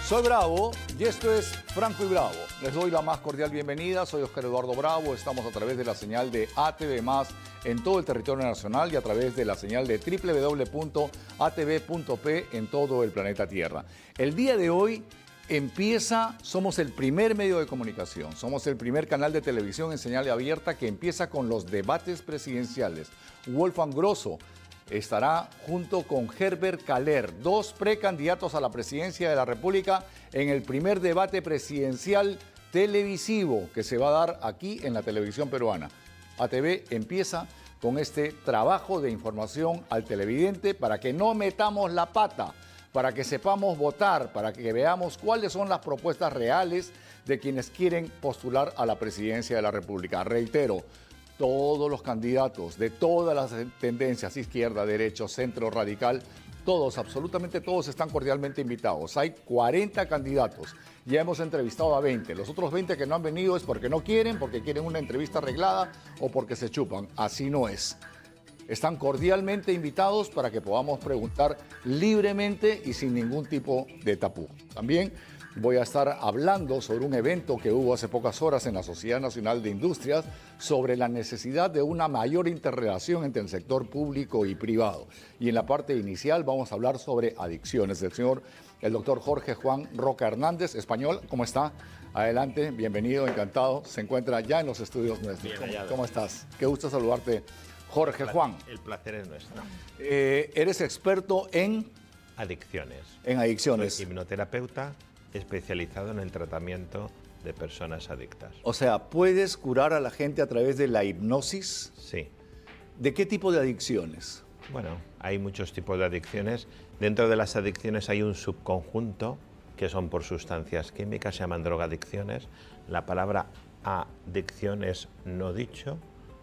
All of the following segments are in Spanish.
Soy Bravo y esto es Franco y Bravo. Les doy la más cordial bienvenida. Soy Oscar Eduardo Bravo. Estamos a través de la señal de ATV+ en todo el territorio nacional y a través de la señal de www.atv.p en todo el planeta Tierra. El día de hoy somos el primer medio de comunicación, somos el primer canal de televisión en señal abierta que empieza con los debates presidenciales. Wolfgang Grosso estará junto con Herbert Kaller, dos precandidatos a la presidencia de la República, en el primer debate presidencial televisivo que se va a dar aquí en la televisión peruana. ATV empieza con este trabajo de información al televidente para que no metamos la pata, para que sepamos votar, para que veamos cuáles son las propuestas reales de quienes quieren postular a la presidencia de la República. Reitero, todos los candidatos de todas las tendencias, izquierda, derecha, centro, radical, todos, absolutamente todos están cordialmente invitados. Hay 40 candidatos, ya hemos entrevistado a 20. Los otros 20 que no han venido es porque no quieren, porque quieren una entrevista arreglada o porque se chupan. Así no es. Están cordialmente invitados para que podamos preguntar libremente y sin ningún tipo de tapujos. También voy a estar hablando sobre un evento que hubo hace pocas horas en la Sociedad Nacional de Industrias sobre la necesidad de una mayor interrelación entre el sector público y privado. Y en la parte inicial vamos a hablar sobre adicciones del el doctor Jorge Juan Roca Hernández, español. ¿Cómo está? Adelante, bienvenido, encantado. Se encuentra ya en los estudios nuestros. ¿Cómo estás? Qué gusto saludarte, Jorge Juan. El placer es nuestro. Eres experto en adicciones. En adicciones. Soy hipnoterapeuta especializado en el tratamiento de personas adictas. O sea, ¿puedes curar a la gente a través de la hipnosis? Sí. ¿De qué tipo de adicciones? Bueno, hay muchos tipos de adicciones. Dentro de las adicciones hay un subconjunto que son por sustancias químicas, se llaman drogadicciones. La palabra adicción es no dicho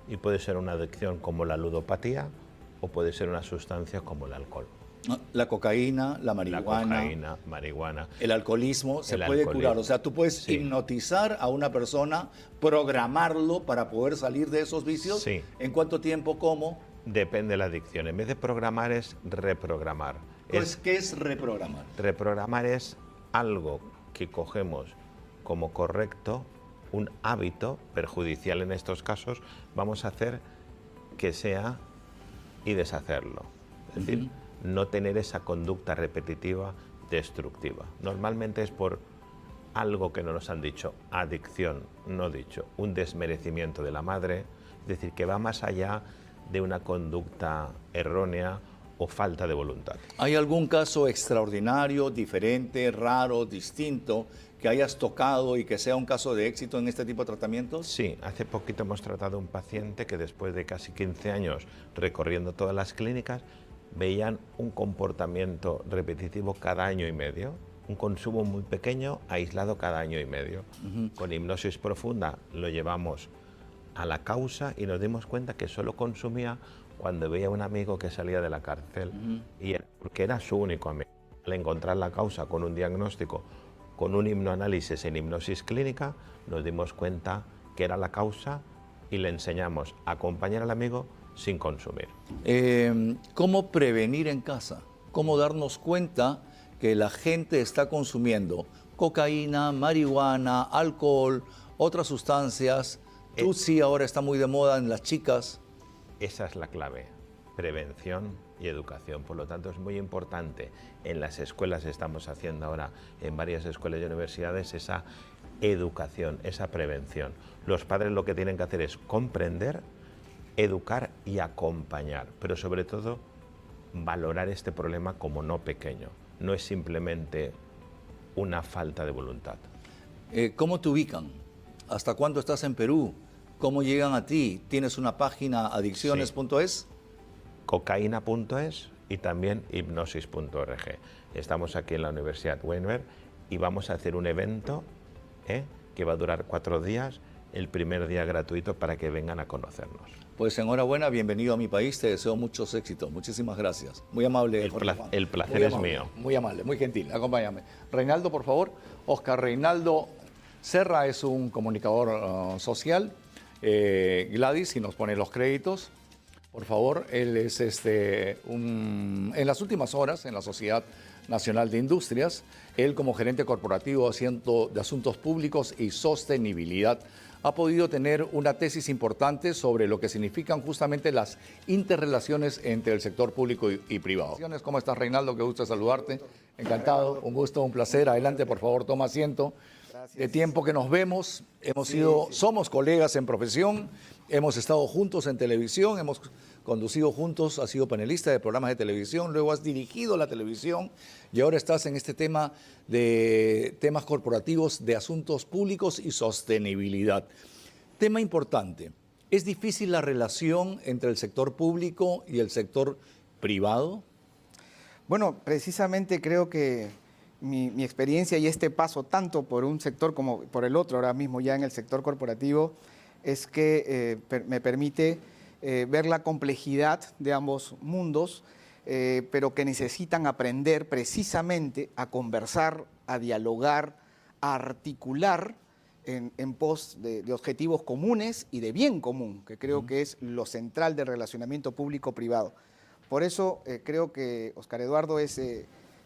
y puede ser una adicción como la ludopatía o puede ser una sustancia como el alcohol. La cocaína, la marihuana. El alcoholismo se puede curar. O sea, tú puedes hipnotizar a una persona, programarlo para poder salir de esos vicios. Sí. ¿En cuánto tiempo? ¿Cómo? Depende de la adicción. En vez de programar es reprogramar. Entonces, ¿qué es reprogramar? Reprogramar es algo que cogemos como correcto, un hábito perjudicial en estos casos, vamos a hacer que sea y deshacerlo. Es decir, no tener esa conducta repetitiva destructiva. Normalmente es por algo que no nos han dicho, adicción, no dicho, un desmerecimiento de la madre, es decir, que va más allá de una conducta errónea o falta de voluntad. ¿Hay algún caso extraordinario, diferente, raro, distinto que hayas tocado y que sea un caso de éxito en este tipo de tratamientos? Sí, hace poquito hemos tratado a un paciente que después de casi 15 años recorriendo todas las clínicas veían un comportamiento repetitivo cada año y medio, un consumo muy pequeño, aislado cada año y medio. Con hipnosis profunda lo llevamos a la causa y nos dimos cuenta que solo consumía cuando veía a un amigo que salía de la cárcel, porque era su único amigo. Al encontrar la causa con un diagnóstico, con un hipnoanálisis en hipnosis clínica, nos dimos cuenta que era la causa y le enseñamos a acompañar al amigo sin consumir. ¿Cómo prevenir en casa? ¿Cómo darnos cuenta que la gente está consumiendo cocaína, marihuana, alcohol, otras sustancias? Sí, ahora está muy de moda en las chicas. Esa es la clave, prevención y educación. Por lo tanto, es muy importante. En las escuelas estamos haciendo ahora, en varias escuelas y universidades, esa educación, esa prevención. Los padres lo que tienen que hacer es comprender, educar y acompañar, pero sobre todo valorar este problema como no pequeño. No es simplemente una falta de voluntad. ¿Cómo te ubican? ¿Hasta cuándo estás en Perú? ¿Cómo llegan a ti? ¿Tienes una página adicciones.es? Cocaína.es y también hipnosis.org. Estamos aquí en la Universidad Weinberg y vamos a hacer un evento que va a durar 4 días, el primer día gratuito para que vengan a conocernos. Pues enhorabuena, bienvenido a mi país, te deseo muchos éxitos. Muchísimas gracias. Muy amable. El placer es mío. Muy amable, muy gentil. Acompáñame. Reinaldo, por favor. Oscar Reinaldo Serra es un comunicador social. Gladys, si nos pone los créditos, por favor. Él es en las últimas horas en la Sociedad Nacional de Industrias. Él, como gerente corporativo de Asuntos Públicos y Sostenibilidad, ha podido tener una tesis importante sobre lo que significan justamente las interrelaciones entre el sector público y privado. ¿Cómo estás, Reinaldo? Qué gusto saludarte. Encantado, un gusto, un placer. Adelante, por favor, toma asiento. De tiempo que nos vemos, somos colegas en profesión, hemos estado juntos en televisión, hemos conducido juntos, has sido panelista de programas de televisión, luego has dirigido la televisión y ahora estás en este tema de temas corporativos, de asuntos públicos y sostenibilidad. Tema importante, ¿es difícil la relación entre el sector público y el sector privado? Bueno, precisamente creo que mi experiencia y este paso tanto por un sector como por el otro, ahora mismo ya en el sector corporativo, es que me permite ver la complejidad de ambos mundos, pero que necesitan aprender precisamente a conversar, a dialogar, a articular en pos de objetivos comunes y de bien común, que creo que es lo central del relacionamiento público-privado. Por eso creo que, Óscar Eduardo, es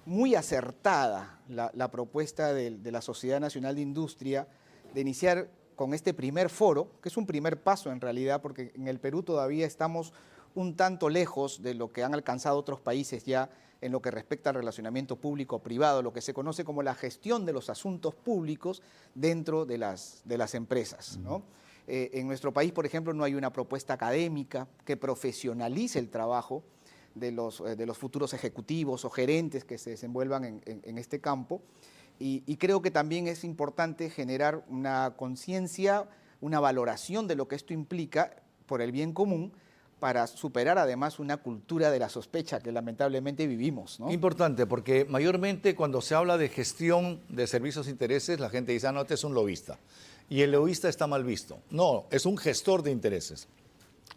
muy acertada la propuesta de la Sociedad Nacional de Industria de iniciar con este primer foro, que es un primer paso en realidad, porque en el Perú todavía estamos un tanto lejos de lo que han alcanzado otros países ya en lo que respecta al relacionamiento público-privado, lo que se conoce como la gestión de los asuntos públicos dentro de las empresas, ¿no? En nuestro país, por ejemplo, no hay una propuesta académica que profesionalice el trabajo de los futuros ejecutivos o gerentes que se desenvuelvan en este campo. Y creo que también es importante generar una conciencia, una valoración de lo que esto implica por el bien común, para superar además una cultura de la sospecha que lamentablemente vivimos, ¿no? Importante, porque mayormente cuando se habla de gestión de servicios e intereses, la gente dice, ah, no, este es un lobista. Y el lobista está mal visto. No, es un gestor de intereses.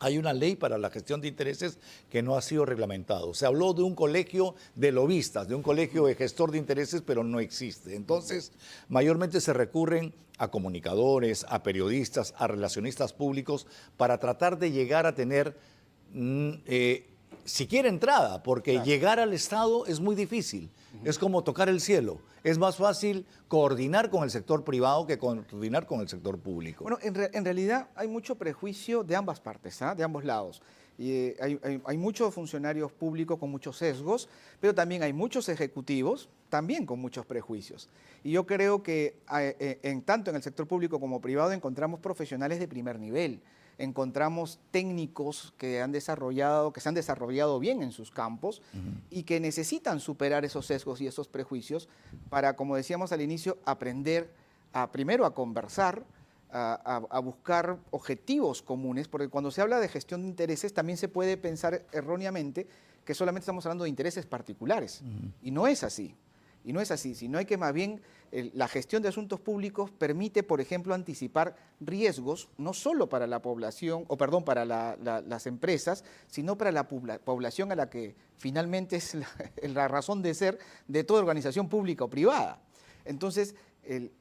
Hay una ley para la gestión de intereses que no ha sido reglamentado. Se habló de un colegio de lobistas, de un colegio de gestor de intereses, pero no existe. Entonces, mayormente se recurren a comunicadores, a periodistas, a relacionistas públicos para tratar de llegar a tener siquiera entrada, porque claro, llegar al Estado es muy difícil. Es como tocar el cielo. Es más fácil coordinar con el sector privado que coordinar con el sector público. Bueno, en realidad hay mucho prejuicio de ambas partes, ¿eh? De ambos lados. Y hay muchos funcionarios públicos con muchos sesgos, pero también hay muchos ejecutivos también con muchos prejuicios. Y yo creo que tanto en el sector público como privado encontramos profesionales de primer nivel. Encontramos técnicos que se han desarrollado bien en sus campos y que necesitan superar esos sesgos y esos prejuicios para, como decíamos al inicio, aprender primero a conversar, a buscar objetivos comunes, porque cuando se habla de gestión de intereses también se puede pensar erróneamente que solamente estamos hablando de intereses particulares, y no es así. Y no es así, sino hay que más bien la gestión de asuntos públicos permite, por ejemplo, anticipar riesgos no solo para la población, para las empresas, sino para la población a la que finalmente es la razón de ser de toda organización pública o privada. Entonces,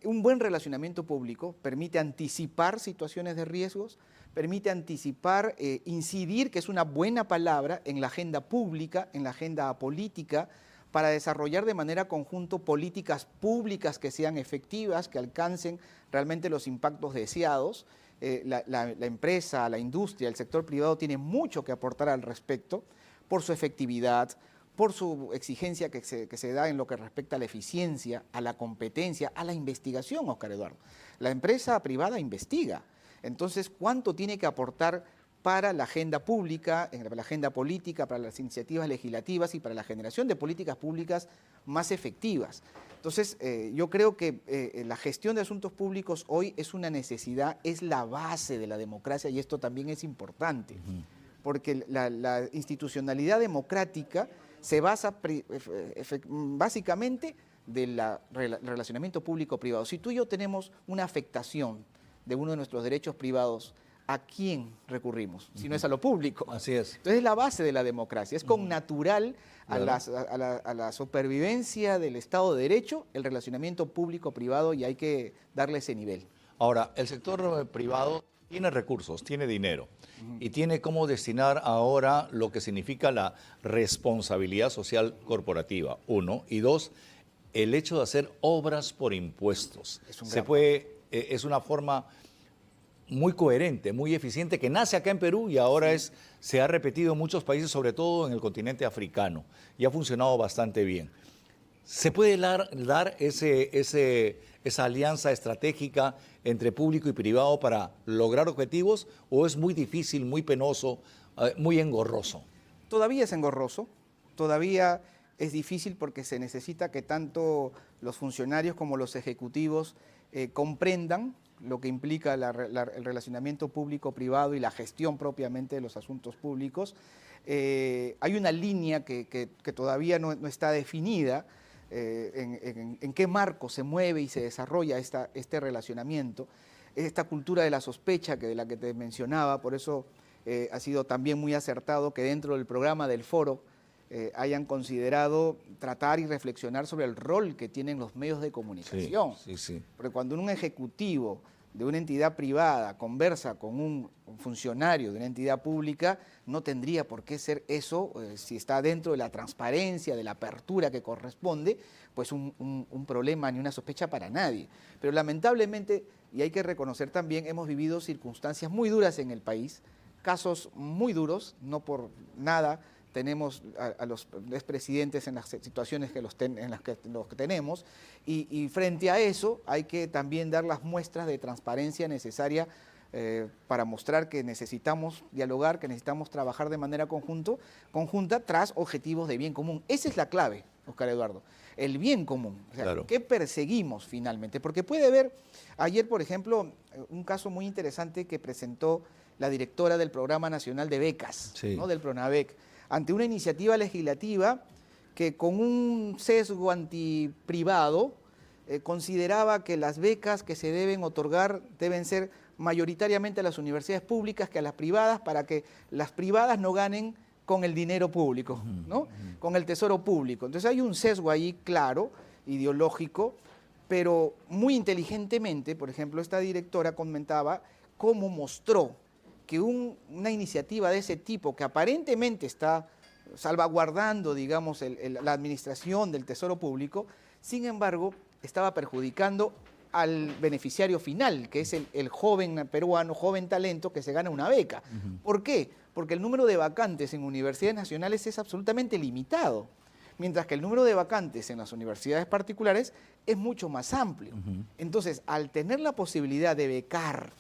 un buen relacionamiento público permite anticipar situaciones de riesgos, permite anticipar, incidir, que es una buena palabra, en la agenda pública, en la agenda política, para desarrollar de manera conjunta políticas públicas que sean efectivas, que alcancen realmente los impactos deseados. La empresa, la industria, el sector privado tiene mucho que aportar al respecto por su efectividad, por su exigencia que se da en lo que respecta a la eficiencia, a la competencia, a la investigación, Óscar Eduardo. La empresa privada investiga. Entonces, ¿cuánto tiene que aportar para la agenda pública, para la agenda política, para las iniciativas legislativas y para la generación de políticas públicas más efectivas? Entonces, yo creo que la gestión de asuntos públicos hoy es una necesidad, es la base de la democracia y esto también es importante, porque la institucionalidad democrática se basa básicamente del relacionamiento público-privado. Si tú y yo tenemos una afectación de uno de nuestros derechos privados, ¿a quién recurrimos? Si no es a lo público. Así es. Entonces es la base de la democracia. Es connatural a la supervivencia del Estado de Derecho, el relacionamiento público-privado, y hay que darle ese nivel. Ahora, el sector privado tiene recursos, tiene dinero y tiene cómo destinar ahora lo que significa la responsabilidad social corporativa, uno, y dos, el hecho de hacer obras por impuestos. Es una forma muy coherente, muy eficiente, que nace acá en Perú y ahora se ha repetido en muchos países, sobre todo en el continente africano, y ha funcionado bastante bien. ¿Se puede dar esa alianza estratégica entre público y privado para lograr objetivos o es muy difícil, muy penoso, muy engorroso? Todavía es engorroso, todavía es difícil porque se necesita que tanto los funcionarios como los ejecutivos comprendan lo que implica el relacionamiento público-privado y la gestión propiamente de los asuntos públicos. Hay una línea que todavía no está definida en qué marco se mueve y se desarrolla este relacionamiento, esta cultura de la sospecha de la que te mencionaba. Por eso ha sido también muy acertado que dentro del programa del foro hayan considerado tratar y reflexionar sobre el rol que tienen los medios de comunicación. Sí. Porque cuando un ejecutivo de una entidad privada conversa con un funcionario de una entidad pública, no tendría por qué ser eso, si está dentro de la transparencia, de la apertura que corresponde, pues un problema ni una sospecha para nadie. Pero lamentablemente, y hay que reconocer también, hemos vivido circunstancias muy duras en el país, casos muy duros, no por nada tenemos a los expresidentes en las situaciones en las que los tenemos, y frente a eso hay que también dar las muestras de transparencia necesaria para mostrar que necesitamos dialogar, que necesitamos trabajar de manera conjunta tras objetivos de bien común. Esa es la clave, Oscar Eduardo, el bien común. O sea, claro. ¿Qué perseguimos finalmente? Porque puede haber, ayer por ejemplo, un caso muy interesante que presentó la directora del Programa Nacional de Becas, ¿no? Del PRONAVEC, ante una iniciativa legislativa que con un sesgo antiprivado consideraba que las becas que se deben otorgar deben ser mayoritariamente a las universidades públicas que a las privadas, para que las privadas no ganen con el dinero público, ¿no? Con el tesoro público. Entonces hay un sesgo ahí claro, ideológico, pero muy inteligentemente, por ejemplo, esta directora comentaba cómo mostró que una iniciativa de ese tipo, que aparentemente está salvaguardando, digamos, la administración del tesoro público, sin embargo, estaba perjudicando al beneficiario final, que es el joven peruano, joven talento que se gana una beca. ¿Por qué? Porque el número de vacantes en universidades nacionales es absolutamente limitado, mientras que el número de vacantes en las universidades particulares es mucho más amplio. Entonces, al tener la posibilidad de becar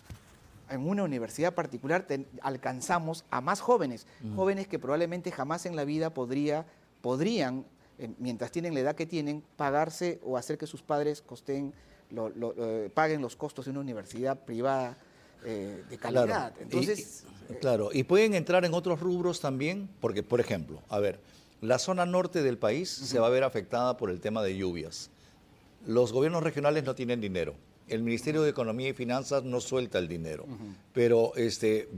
en una universidad particular, alcanzamos a más jóvenes, jóvenes que probablemente jamás en la vida podrían, mientras tienen la edad que tienen, pagarse o hacer que sus padres paguen los costos de una universidad privada de calidad. Claro. Entonces, claro, y pueden entrar en otros rubros también, porque, por ejemplo, a ver, la zona norte del país se va a ver afectada por el tema de lluvias. Los gobiernos regionales no tienen dinero. El Ministerio de Economía y Finanzas no suelta el dinero, pero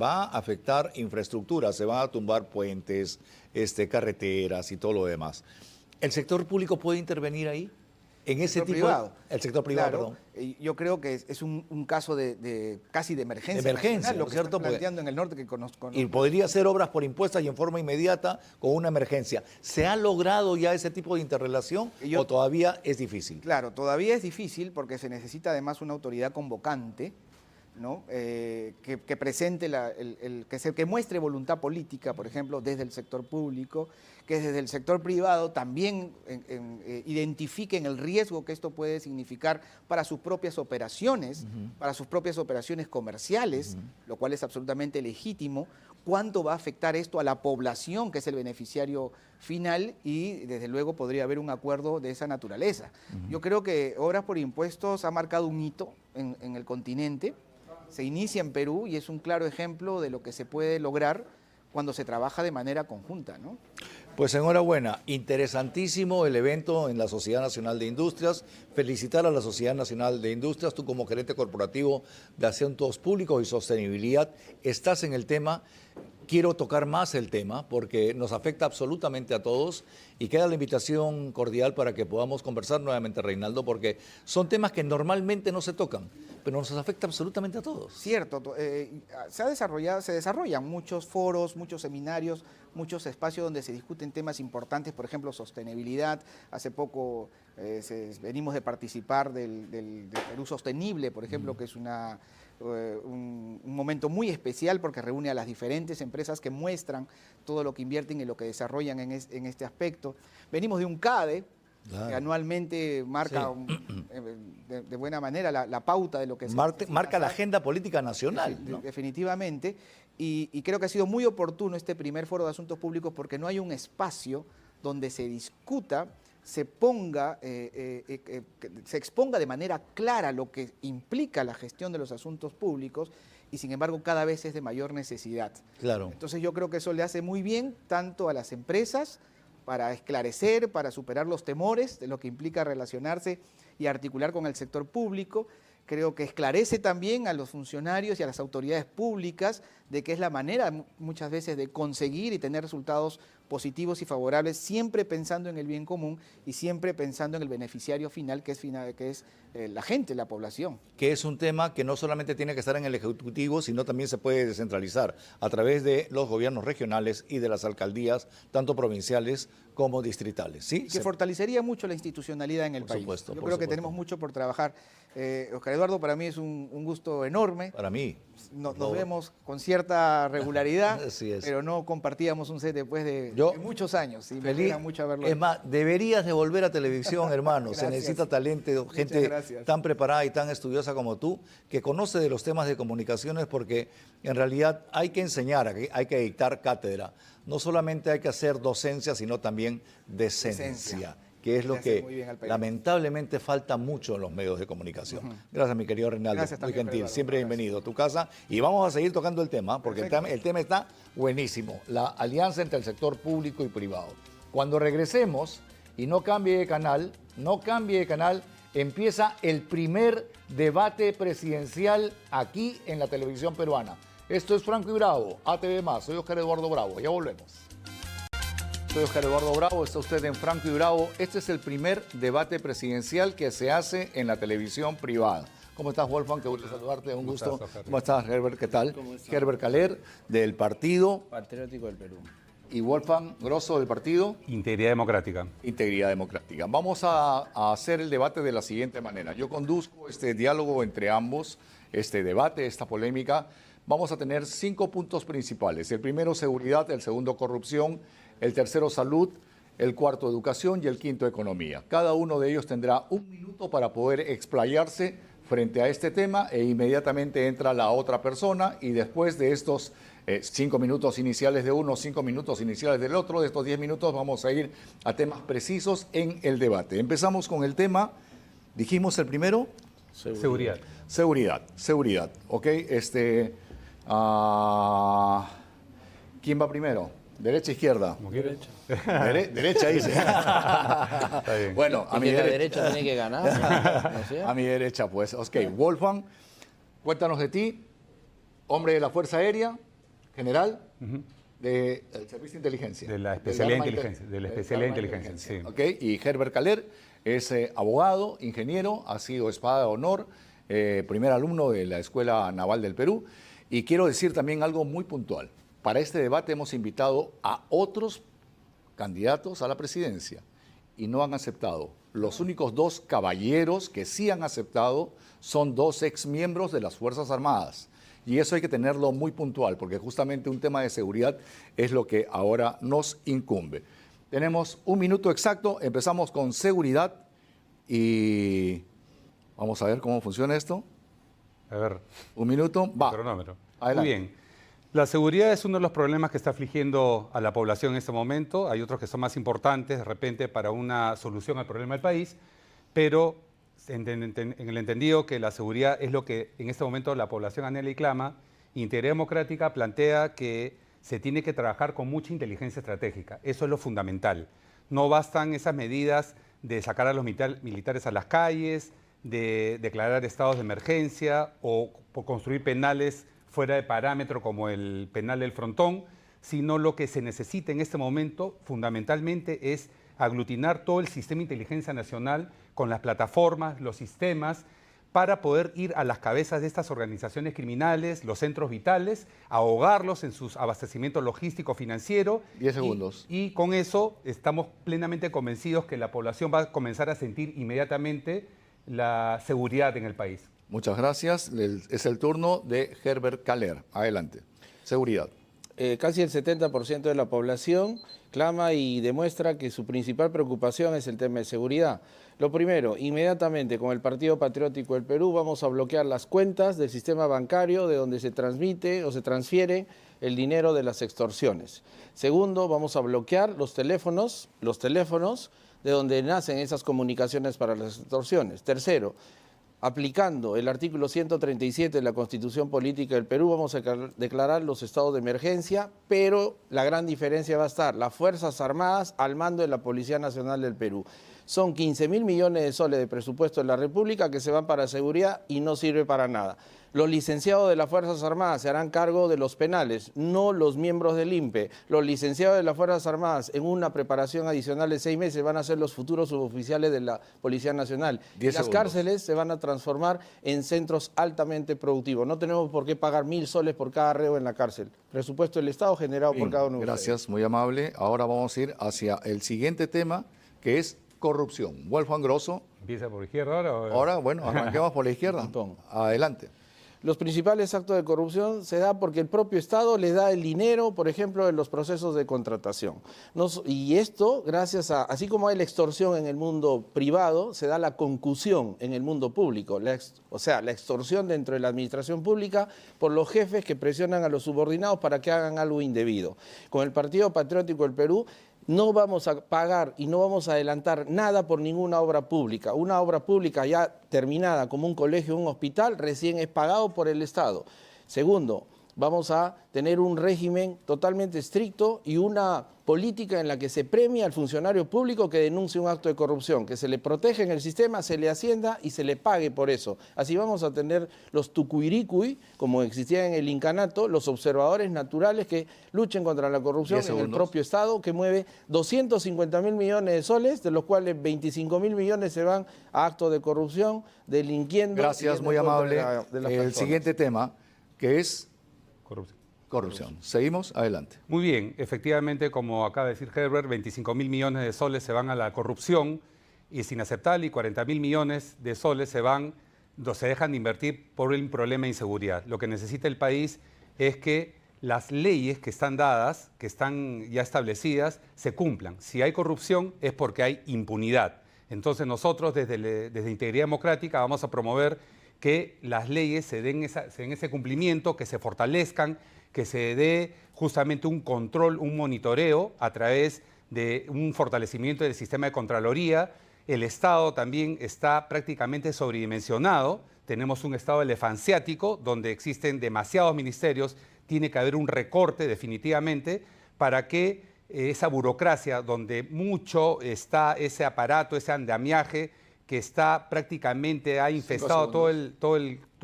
va a afectar infraestructura, se van a tumbar puentes, carreteras y todo lo demás. ¿El sector público puede intervenir ahí? En ese tipo privado. El sector privado, claro, perdón. yo creo que es un caso casi de emergencia. De emergencia, nacional, lo ¿no que es cierto? están planteando en el norte que conozco. Y podría hacer obras por impuestas y en forma inmediata con una emergencia. ¿Se ha logrado ya ese tipo de interrelación o todavía es difícil? Claro, todavía es difícil porque se necesita además una autoridad convocante, ¿no? Que presente, que muestre voluntad política, por ejemplo, desde el sector público, que desde el sector privado también identifiquen el riesgo que esto puede significar para sus propias operaciones, para sus propias operaciones comerciales, lo cual es absolutamente legítimo. ¿Cuánto va a afectar esto a la población, que es el beneficiario final? Y desde luego podría haber un acuerdo de esa naturaleza. Yo creo que Obras por Impuestos ha marcado un hito en el continente. Se inicia en Perú y es un claro ejemplo de lo que se puede lograr cuando se trabaja de manera conjunta, ¿no? Pues enhorabuena, interesantísimo el evento en la Sociedad Nacional de Industrias. Felicitar a la Sociedad Nacional de Industrias, tú como gerente corporativo de Asuntos Públicos y Sostenibilidad estás en el tema. quiero tocar más el tema porque nos afecta absolutamente a todos y queda la invitación cordial para que podamos conversar nuevamente, Reinaldo, porque son temas que normalmente no se tocan, pero nos afecta absolutamente a todos. Cierto, se desarrollan muchos foros, muchos seminarios, muchos espacios donde se discuten temas importantes, por ejemplo, sostenibilidad. Hace poco venimos de participar del Perú Sostenible, por ejemplo, que es un momento muy especial porque reúne a las diferentes empresas que muestran todo lo que invierten y lo que desarrollan en este aspecto. Venimos de un CADE, Claro. que anualmente marca de buena manera la pauta de lo que Marca la agenda política nacional, ¿no? Definitivamente, y creo que ha sido muy oportuno este primer foro de asuntos públicos porque no hay un espacio donde se discuta, se exponga de manera clara lo que implica la gestión de los asuntos públicos y sin embargo cada vez es de mayor necesidad. Claro. Entonces yo creo que eso le hace muy bien tanto a las empresas para esclarecer, para superar los temores de lo que implica relacionarse y articular con el sector público. Creo que esclarece también a los funcionarios y a las autoridades públicas de que es la manera muchas veces de conseguir y tener resultados positivos y favorables, siempre pensando en el bien común y siempre pensando en el beneficiario final, que es la gente, la población. Que es un tema que no solamente tiene que estar en el Ejecutivo, sino también se puede descentralizar a través de los gobiernos regionales y de las alcaldías, tanto provinciales como distritales. ¿Sí? Que fortalecería mucho la institucionalidad en el país. Supuesto, Yo creo que tenemos mucho por trabajar. Oscar Eduardo, para mí es un gusto enorme. Para mí. Nos vemos con cierta regularidad, Así es. pero no compartíamos un set después de muchos años. Y me Feliz. alegra mucho haberlo Es más, deberías de volver a televisión, hermano. Se Gracias. necesita talento, gente gracias. tan preparada y tan estudiosa como tú, que conoce de los temas de comunicaciones, porque en realidad hay que enseñar, hay que dictar cátedra. No solamente hay que hacer docencia, sino también decencia, que es lo que lamentablemente falta mucho en los medios de comunicación. Gracias, mi querido Reinaldo. Gracias muy también, gentil. Eduardo. Siempre bienvenido a tu casa. Y vamos a seguir tocando el tema, porque el tema está buenísimo. La alianza entre el sector público y privado. Cuando regresemos, y no cambie de canal, empieza el primer debate presidencial aquí en la televisión peruana. Esto es Franco y Bravo, ATV+. Soy Oscar Eduardo Bravo. Ya volvemos. Soy Oscar Eduardo Bravo, está usted en Franco y Bravo. Este es el primer debate presidencial que se hace en la televisión privada. ¿Cómo estás, Wolfgang? Qué gusto saludarte, un gusto. ¿Cómo estás, Herbert? ¿Qué tal? Herbert Caler, del Partido Patriótico del Perú. Y Wolfgang Grosso, del Partido Integridad Democrática. Integridad Democrática. Vamos a hacer el debate de la siguiente manera. Yo conduzco este diálogo entre ambos, este debate, esta polémica. Vamos a tener 5 puntos principales. El primero, seguridad. El segundo, corrupción. El tercero, salud. El cuarto, educación. Y el quinto, economía. Cada uno de ellos tendrá 1 minuto para poder explayarse frente a este tema e inmediatamente entra la otra persona y después de estos 5 minutos iniciales de uno, 5 minutos iniciales del otro, de estos 10 minutos vamos a ir a temas precisos en el debate. Empezamos con el tema, dijimos el primero. Seguridad. Seguridad. Ok, ¿quién va primero? ¿Derecha, izquierda? Como quieras. Derecha, dice. Está bien. Bueno, a mi la derecha. derecha tiene que ganar. ¿No sé? A mi derecha, pues. Ok, Wolfgang, cuéntanos de ti. Hombre de la Fuerza Aérea, general, del Servicio de Inteligencia. De la especialidad de inteligencia. De la especialidad de inteligencia, sí. Ok, y Herbert Caler es abogado, ingeniero, ha sido espada de honor, primer alumno de la Escuela Naval del Perú. Y quiero decir también algo muy puntual. Para este debate hemos invitado a otros candidatos a la presidencia y no han aceptado. Los únicos 2 caballeros que sí han aceptado son 2 exmiembros de las Fuerzas Armadas. Y eso hay que tenerlo muy puntual, porque justamente un tema de seguridad es lo que ahora nos incumbe. Tenemos 1 minuto exacto, empezamos con seguridad y vamos a ver cómo funciona esto. A ver. 1 minuto, va. Cronómetro. Adelante. Muy bien. La seguridad es uno de los problemas que está afligiendo a la población en este momento. Hay otros que son más importantes de repente para una solución al problema del país, pero en el entendido que la seguridad es lo que en este momento la población anhela y clama, Integridad Democrática plantea que se tiene que trabajar con mucha inteligencia estratégica. Eso es lo fundamental. No bastan esas medidas de sacar a los militares a las calles, de declarar estados de emergencia o por construir penales fuera de parámetro como el penal del Frontón, sino lo que se necesita en este momento fundamentalmente es aglutinar todo el sistema de inteligencia nacional con las plataformas, los sistemas, para poder ir a las cabezas de estas organizaciones criminales, los centros vitales, ahogarlos en sus abastecimientos logístico financiero. 10 segundos. Y con eso estamos plenamente convencidos que la población va a comenzar a sentir inmediatamente la seguridad en el país. Muchas gracias. Es el turno de Herbert Caler. Adelante. Seguridad. Casi el 70% de la población clama y demuestra que su principal preocupación es el tema de seguridad. Lo primero, inmediatamente con el Partido Patriótico del Perú vamos a bloquear las cuentas del sistema bancario de donde se transmite o se transfiere el dinero de las extorsiones. Segundo, vamos a bloquear los teléfonos de donde nacen esas comunicaciones para las extorsiones. Tercero, aplicando el artículo 137 de la Constitución Política del Perú, vamos a declarar los estados de emergencia, pero la gran diferencia va a estar las Fuerzas Armadas al mando de la Policía Nacional del Perú. Son 15.000 millones de soles de presupuesto de la República que se van para seguridad y no sirve para nada. Los licenciados de las Fuerzas Armadas se harán cargo de los penales, no los miembros del INPE. Los licenciados de las Fuerzas Armadas en una preparación adicional de 6 meses van a ser los futuros suboficiales de la Policía Nacional. Y las cárceles se van a transformar en centros altamente productivos. No tenemos por qué pagar 1.000 soles por cada reo en la cárcel. Presupuesto del Estado generado por cada uno de ustedes. Gracias, muy amable. Ahora vamos a ir hacia el siguiente tema, que es corrupción. Wolfgang Grosso. ¿Empieza por izquierda ahora? Ahora, bueno, arranquemos por la izquierda. Adelante. Los principales actos de corrupción se da porque el propio Estado le da el dinero, por ejemplo, en los procesos de contratación. Y esto, gracias a, así como hay la extorsión en el mundo privado, se da la concusión en el mundo público. O sea, la extorsión dentro de la administración pública por los jefes que presionan a los subordinados para que hagan algo indebido. Con el Partido Patriótico del Perú, no vamos a pagar y no vamos a adelantar nada por ninguna obra pública. Una obra pública ya terminada como un colegio o un hospital recién es pagado por el Estado. Segundo, vamos a tener un régimen totalmente estricto y una política en la que se premia al funcionario público que denuncie un acto de corrupción, que se le protege en el sistema, se le ascienda y se le pague por eso. Así vamos a tener los tucuiricui, como existían en el incanato, los observadores naturales que luchen contra la corrupción en el propio Estado, que mueve 250.000 millones de soles, de los cuales 25.000 millones se van a actos de corrupción, delinquiendo. Gracias, muy amable. El siguiente tema, que es corrupción. Seguimos, adelante. Muy bien, efectivamente, como acaba de decir Herbert, 25.000 millones de soles se van a la corrupción y es inaceptable, y 40.000 millones de soles se dejan de invertir por el problema de inseguridad. Lo que necesita el país es que las leyes que están dadas, que están ya establecidas, se cumplan. Si hay corrupción es porque hay impunidad. Entonces nosotros desde Integridad Democrática vamos a promover que las leyes se den ese cumplimiento, que se fortalezcan, que se dé justamente un control, un monitoreo a través de un fortalecimiento del sistema de Contraloría. El Estado también está prácticamente sobredimensionado. Tenemos un Estado elefanciático donde existen demasiados ministerios. Tiene que haber un recorte definitivamente para que esa burocracia donde mucho está ese aparato, ese andamiaje que está prácticamente ha infestado todo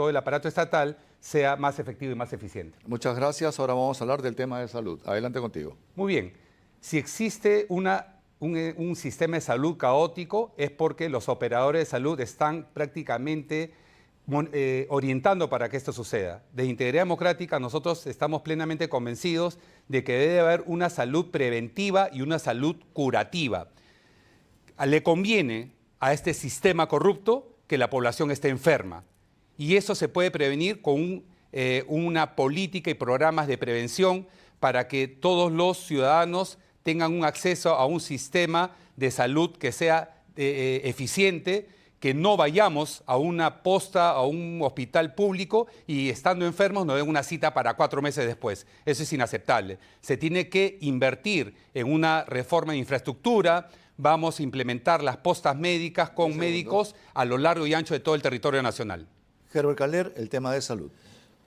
el aparato estatal, sea más efectivo y más eficiente. Muchas gracias. Ahora vamos a hablar del tema de salud. Adelante contigo. Muy bien. Si existe un sistema de salud caótico es porque los operadores de salud están prácticamente orientando para que esto suceda. De Integridad Democrática nosotros estamos plenamente convencidos de que debe haber una salud preventiva y una salud curativa. Le conviene a este sistema corrupto que la población esté enferma. Y eso se puede prevenir con una política y programas de prevención para que todos los ciudadanos tengan un acceso a un sistema de salud que sea eficiente, que no vayamos a una posta, a un hospital público y estando enfermos nos den una cita para 4 meses después. Eso es inaceptable. Se tiene que invertir en una reforma de infraestructura. Vamos a implementar las postas médicas con médicos a lo largo y ancho de todo el territorio nacional. Herbert Caler, el tema de salud.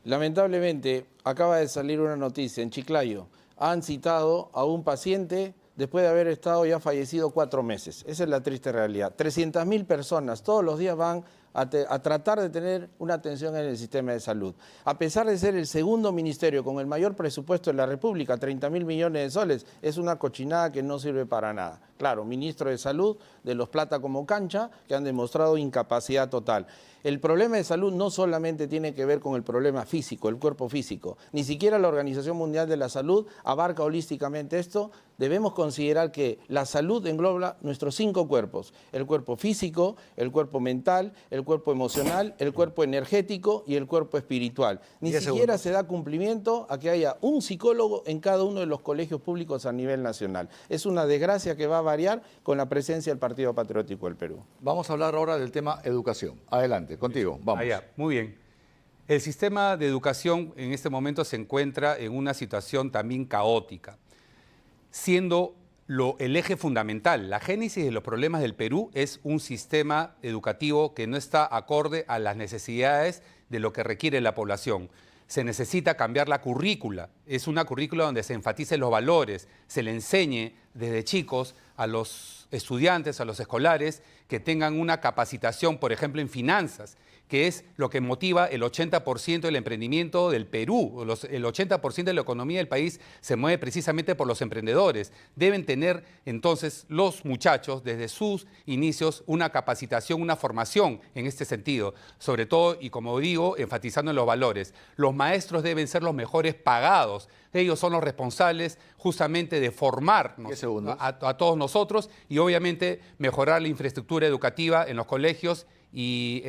Lamentablemente, acaba de salir una noticia en Chiclayo. Han citado a un paciente después de haber estado ya fallecido 4 meses. Esa es la triste realidad. 300.000 personas todos los días van a tratar de tener una atención en el sistema de salud. A pesar de ser el segundo ministerio con el mayor presupuesto de la República, 30.000 millones de soles, es una cochinada que no sirve para nada. Claro, ministro de Salud, de los plata como cancha, que han demostrado incapacidad total. El problema de salud no solamente tiene que ver con el problema físico, el cuerpo físico. Ni siquiera la Organización Mundial de la Salud abarca holísticamente esto. Debemos considerar que la salud engloba nuestros 5 cuerpos: el cuerpo físico, el cuerpo mental, el cuerpo emocional, el cuerpo energético y el cuerpo espiritual. Ni siquiera se da cumplimiento a que haya un psicólogo en cada uno de los colegios públicos a nivel nacional. Es una desgracia que va a variar con la presencia del Partido Patriótico del Perú. Vamos a hablar ahora del tema educación. Adelante, contigo, vamos. Allá, muy bien. El sistema de educación en este momento se encuentra en una situación también caótica, siendo el eje fundamental. La génesis de los problemas del Perú es un sistema educativo que no está acorde a las necesidades de lo que requiere la población. Se necesita cambiar la currícula. Es una currícula donde se enfaticen los valores, se le enseñe desde chicos a los estudiantes, a los escolares, que tengan una capacitación, por ejemplo, en finanzas, que es lo que motiva el 80% del emprendimiento del Perú. El 80% de la economía del país se mueve precisamente por los emprendedores. Deben tener entonces los muchachos desde sus inicios una capacitación, una formación en este sentido, sobre todo, y como digo, enfatizando en los valores. Los maestros deben ser los mejores pagados. Ellos son los responsables justamente de formarnos a todos nosotros y obviamente mejorar la infraestructura educativa en los colegios y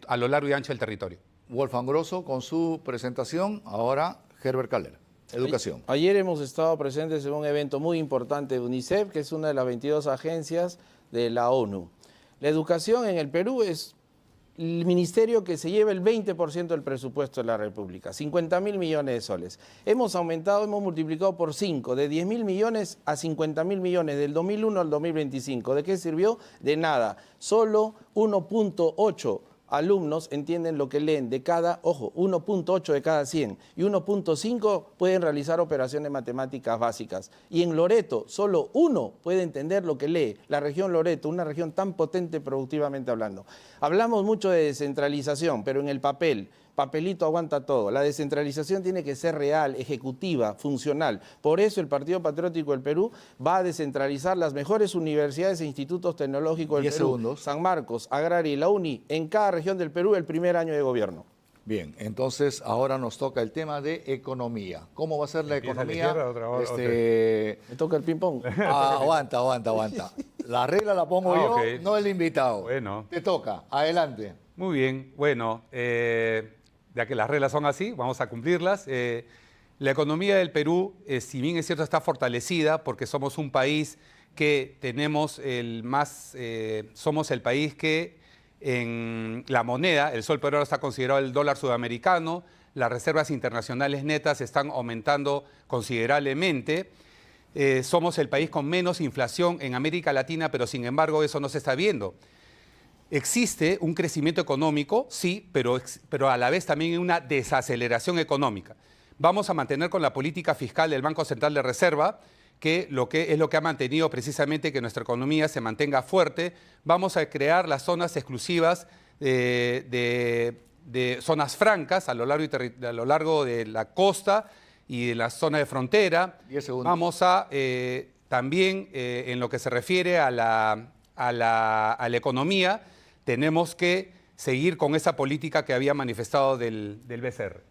a lo largo y ancho del territorio. Wolfgang Grosso con su presentación, ahora Herbert Calera. Educación. Ayer hemos estado presentes en un evento muy importante de UNICEF, que es una de las 22 agencias de la ONU. La educación en el Perú es el ministerio que se lleva el 20% del presupuesto de la República, 50.000 millones de soles. Hemos multiplicado por 5, de 10.000 millones a 50.000 millones, del 2001 al 2025. ¿De qué sirvió? De nada. Solo 1.8 alumnos entienden lo que leen de cada, ojo, 1.8 de cada 100 y 1.5 pueden realizar operaciones matemáticas básicas. Y en Loreto, solo 1 puede entender lo que lee, la región Loreto, una región tan potente productivamente hablando. Hablamos mucho de descentralización, pero en el papelito aguanta todo. La descentralización tiene que ser real, ejecutiva, funcional. Por eso el Partido Patriótico del Perú va a descentralizar las mejores universidades e institutos tecnológicos del Perú. San Marcos, Agraria y la UNI, en cada región del Perú el primer año de gobierno. Bien, entonces ahora nos toca el tema de economía. ¿Cómo va a ser la economía? Me toca el ping-pong. Aguanta. La regla la pongo yo, no el invitado. Bueno. Te toca, adelante. Muy bien, bueno, ya que las reglas son así, vamos a cumplirlas. La economía del Perú, si bien es cierto, está fortalecida porque somos un país que tenemos somos el país que en la moneda, el sol peruano está considerado el dólar sudamericano, las reservas internacionales netas están aumentando considerablemente. Somos el país con menos inflación en América Latina, pero sin embargo eso no se está viendo. Existe un crecimiento económico, sí, pero a la vez también una desaceleración económica. Vamos a mantener con la política fiscal del Banco Central de Reserva, que es lo que ha mantenido precisamente que nuestra economía se mantenga fuerte. Vamos a crear las zonas exclusivas de zonas francas a lo largo de la costa y de la zona de frontera. 10 segundos. Vamos a también, en lo que se refiere a la economía, tenemos que seguir con esa política que había manifestado del BCR.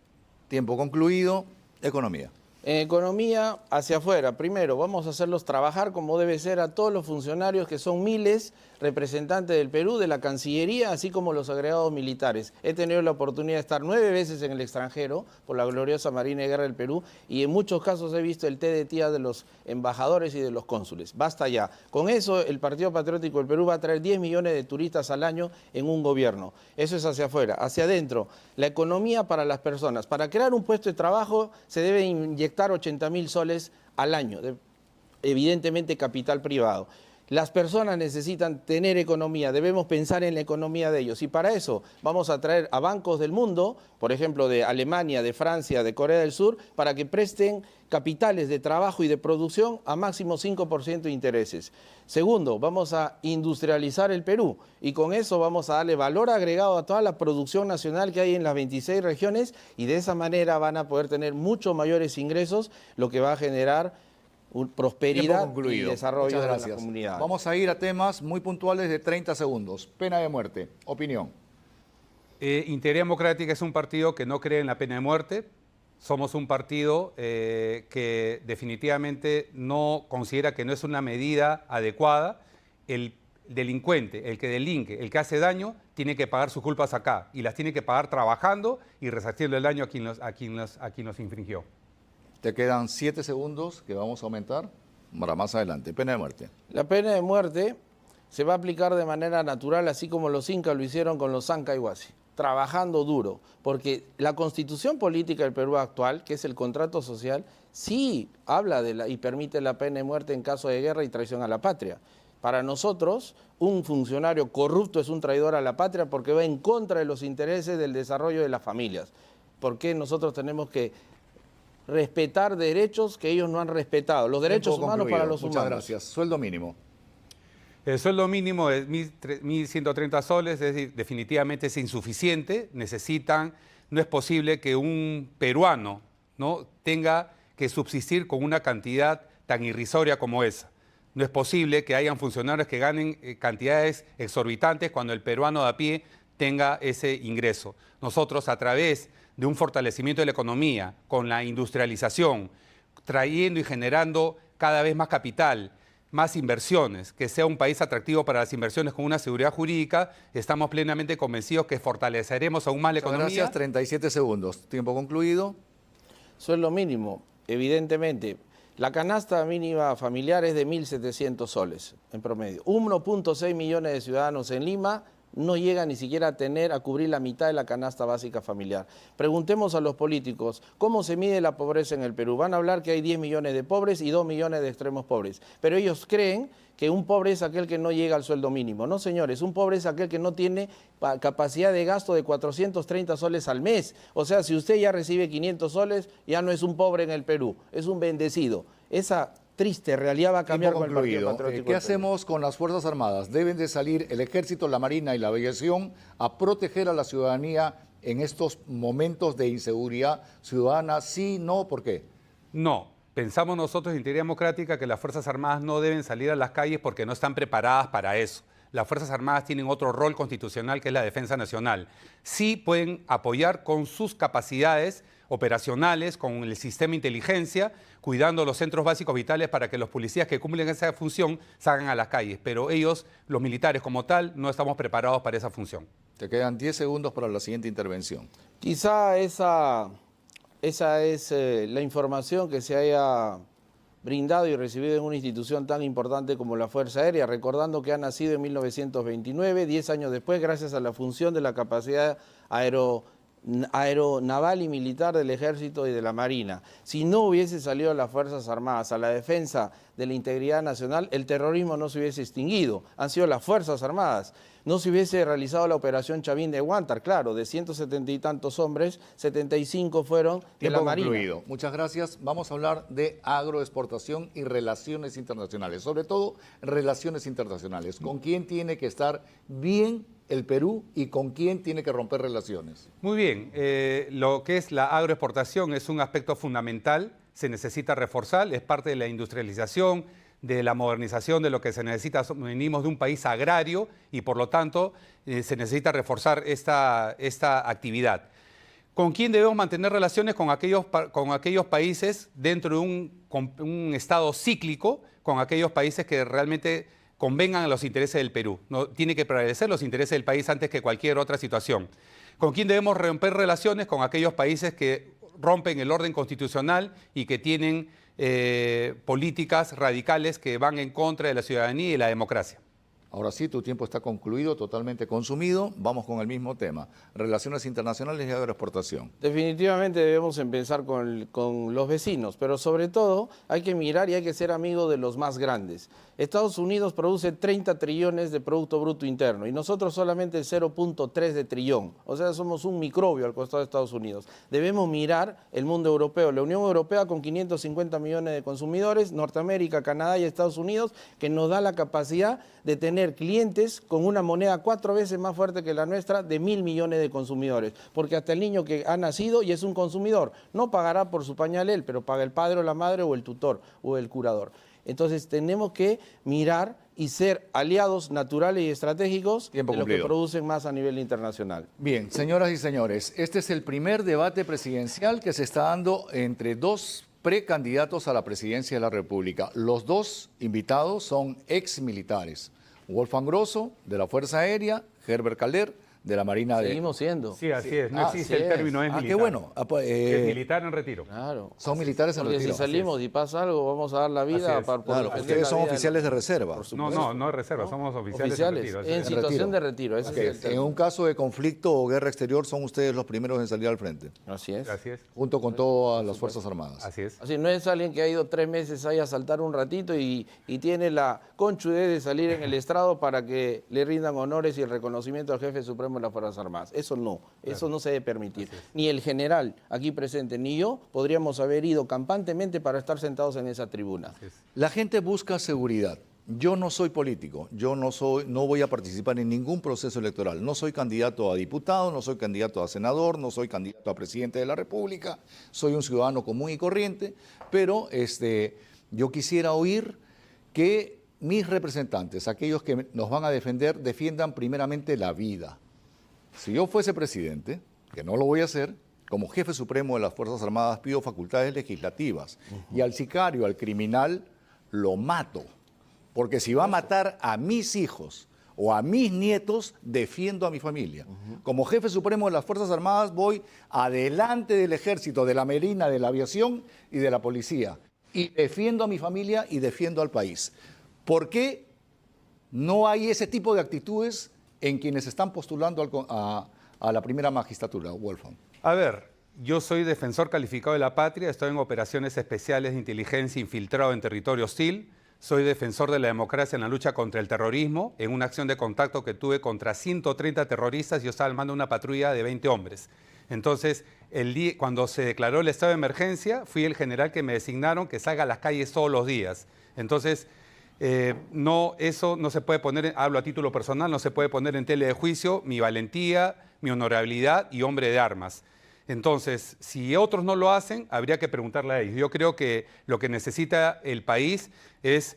Tiempo concluido, economía. En economía, hacia afuera, primero vamos a hacerlos trabajar como debe ser a todos los funcionarios, que son miles, representantes del Perú, de la Cancillería, así como los agregados militares. He tenido la oportunidad de estar 9 veces en el extranjero por la gloriosa Marina de Guerra del Perú y en muchos casos he visto el té de tía de los embajadores y de los cónsules. Basta ya. Con eso el Partido Patriótico del Perú va a traer 10 millones de turistas al año en un gobierno. Eso es hacia afuera. Hacia adentro, la economía para las personas. Para crear un puesto de trabajo se debe inyectar 80.000 soles al año, evidentemente capital privado. Las personas necesitan tener economía, debemos pensar en la economía de ellos y para eso vamos a traer a bancos del mundo, por ejemplo de Alemania, de Francia, de Corea del Sur, para que presten capitales de trabajo y de producción a máximo 5% de intereses. Segundo, vamos a industrializar el Perú y con eso vamos a darle valor agregado a toda la producción nacional que hay en las 26 regiones y de esa manera van a poder tener mucho mayores ingresos, lo que va a generar prosperidad y desarrollo de la comunidad. Vamos a ir a temas muy puntuales de 30 segundos. Pena de muerte, opinión. Integridad Democrática es un partido que no cree en la pena de muerte. Somos un partido que definitivamente no considera que no es una medida adecuada. El delincuente, el que delinque, el que hace daño, tiene que pagar sus culpas acá y las tiene que pagar trabajando y resarciendo el daño a quien los infringió. Te quedan 7 segundos que vamos a aumentar para más adelante. Pena de muerte. La pena de muerte se va a aplicar de manera natural, así como los incas lo hicieron con los Sancayhuasi, trabajando duro, porque la constitución política del Perú actual, que es el contrato social, sí habla y permite la pena de muerte en caso de guerra y traición a la patria. Para nosotros, un funcionario corrupto es un traidor a la patria porque va en contra de los intereses del desarrollo de las familias. Porque nosotros tenemos que respetar derechos que ellos no han respetado, los derechos humanos para los humanos. Muchas gracias. Sueldo mínimo. El sueldo mínimo es 1.130 soles, es decir, definitivamente es insuficiente. No es posible que un peruano, ¿no?, tenga que subsistir con una cantidad tan irrisoria como esa. No es posible que hayan funcionarios que ganen cantidades exorbitantes cuando el peruano de a pie tenga ese ingreso. Nosotros, a través de un fortalecimiento de la economía, con la industrialización, trayendo y generando cada vez más capital, más inversiones, que sea un país atractivo para las inversiones con una seguridad jurídica, estamos plenamente convencidos que fortaleceremos aún más la economía. Gracias, 37 segundos. Tiempo concluido. Sueldo mínimo, evidentemente. La canasta mínima familiar es de 1.700 soles en promedio. 1.6 millones de ciudadanos en Lima no llega ni siquiera a cubrir la mitad de la canasta básica familiar. Preguntemos a los políticos, ¿cómo se mide la pobreza en el Perú? Van a hablar que hay 10 millones de pobres y 2 millones de extremos pobres, pero ellos creen que un pobre es aquel que no llega al sueldo mínimo. No, señores, un pobre es aquel que no tiene capacidad de gasto de 430 soles al mes. O sea, si usted ya recibe 500 soles, ya no es un pobre en el Perú, es un bendecido. Esa triste realidad va a cambiar con el Partido Patriótico. ¿Qué hacemos con las Fuerzas Armadas? ¿Deben de salir el Ejército, la Marina y la Aviación a proteger a la ciudadanía en estos momentos de inseguridad ciudadana? Sí, no, ¿por qué? No. Pensamos nosotros, Integridad Democrática, que las Fuerzas Armadas no deben salir a las calles porque no están preparadas para eso. Las Fuerzas Armadas tienen otro rol constitucional que es la defensa nacional. Sí pueden apoyar con sus capacidades operacionales, con el sistema de inteligencia, cuidando los centros básicos vitales para que los policías que cumplen esa función salgan a las calles. Pero ellos, los militares como tal, no estamos preparados para esa función. Te quedan 10 segundos para la siguiente intervención. Quizá esa es la información que se haya brindado y recibido en una institución tan importante como la Fuerza Aérea, recordando que ha nacido en 1929, 10 años después, gracias a la función de la capacidad aeronaval y militar del Ejército y de la Marina. Si no hubiese salido las Fuerzas Armadas a la defensa de la integridad nacional, el terrorismo no se hubiese extinguido. Han sido las Fuerzas Armadas. No se hubiese realizado la operación Chavín de Huántar, claro, de 170 y tantos hombres, 75 fueron de la Marina. Concluido. Muchas gracias. Vamos a hablar de agroexportación y relaciones internacionales, sobre todo relaciones internacionales. ¿Con quién tiene que estar bien el Perú y con quién tiene que romper relaciones? Muy bien, lo que es la agroexportación es un aspecto fundamental, se necesita reforzar, es parte de la industrialización, de la modernización de lo que se necesita. Venimos de un país agrario y por lo tanto se necesita reforzar esta actividad. ¿Con quién debemos mantener relaciones? Con aquellos países dentro de un estado cíclico, con aquellos países que realmente convengan a los intereses del Perú. No, tiene que prevalecer los intereses del país antes que cualquier otra situación. ¿Con quién debemos romper relaciones? Con aquellos países que rompen el orden constitucional y que tienen políticas radicales que van en contra de la ciudadanía y la democracia. Ahora sí, tu tiempo está concluido, totalmente consumido. Vamos con el mismo tema, relaciones internacionales y agroexportación. Definitivamente debemos empezar con los vecinos, pero sobre todo hay que mirar y hay que ser amigo de los más grandes. Estados Unidos produce 30 trillones de Producto Bruto Interno y nosotros solamente el 0.3 de trillón. O sea, somos un microbio al costado de Estados Unidos. Debemos mirar el mundo europeo. La Unión Europea con 550 millones de consumidores, Norteamérica, Canadá y Estados Unidos, que nos da la capacidad de tener clientes con una moneda 4 veces más fuerte que la nuestra de 1.000 millones de consumidores. Porque hasta el niño que ha nacido y es un consumidor no pagará por su pañal él, pero paga el padre o la madre o el tutor o el curador. Entonces tenemos que mirar y ser aliados naturales y estratégicos de los que producen más a nivel internacional. Bien, señoras y señores, este es el primer debate presidencial que se está dando entre dos precandidatos a la presidencia de la República. Los dos invitados son exmilitares. Wolfgang Grosso, de la Fuerza Aérea, Herbert Calder, de la Marina de... Seguimos siendo. Sí, así es. No existe el término es militar. Qué bueno. Es militar en retiro. Claro. Son militares en Porque retiro. si salimos y pasa algo, vamos a dar la vida para Claro, ustedes son oficiales de reserva. No de reserva, somos oficiales en retiro. En situación de retiro. Ese Okay. es el término. En un caso de conflicto o guerra exterior, son ustedes los primeros en salir al frente, Así es. Así es. junto con todas las Fuerzas Armadas. Así es. Así, no es alguien que ha ido 3 meses ahí a saltar un ratito y tiene la conchudez de salir en el estrado para que le rindan honores y el reconocimiento al jefe supremo de las Fuerzas Armadas. Eso no se debe permitir. Ni el general aquí presente ni yo podríamos haber ido campantemente para estar sentados en esa tribuna. La gente busca seguridad. Yo no soy político, no voy a participar en ningún proceso electoral. No soy candidato a diputado, no soy candidato a senador, no soy candidato a presidente de la República. Soy un ciudadano común y corriente, pero yo quisiera oír que mis representantes, aquellos que nos van a defender, defiendan primeramente la vida. Si yo fuese presidente, que no lo voy a hacer, como jefe supremo de las Fuerzas Armadas pido facultades legislativas y al sicario, al criminal, lo mato. Porque si va a matar a mis hijos o a mis nietos, defiendo a mi familia. Como jefe supremo de las Fuerzas Armadas voy adelante del Ejército, de la Marina, de la Aviación y de la Policía. Y defiendo a mi familia y defiendo al país. ¿Por qué no hay ese tipo de actitudes en quienes están postulando a la primera magistratura, Wolfgang? A ver, yo soy defensor calificado de la patria, estoy en operaciones especiales de inteligencia infiltrado en territorio hostil, soy defensor de la democracia en la lucha contra el terrorismo, en una acción de contacto que tuve contra 130 terroristas, yo estaba al mando de una patrulla de 20 hombres. Entonces, cuando se declaró el estado de emergencia, fui el general que me designaron que salga a las calles todos los días. Entonces, eso no se puede poner, hablo a título personal, no se puede poner en tela de juicio mi valentía, mi honorabilidad y hombre de armas. Entonces, si otros no lo hacen, habría que preguntarle a ellos. Yo creo que lo que necesita el país es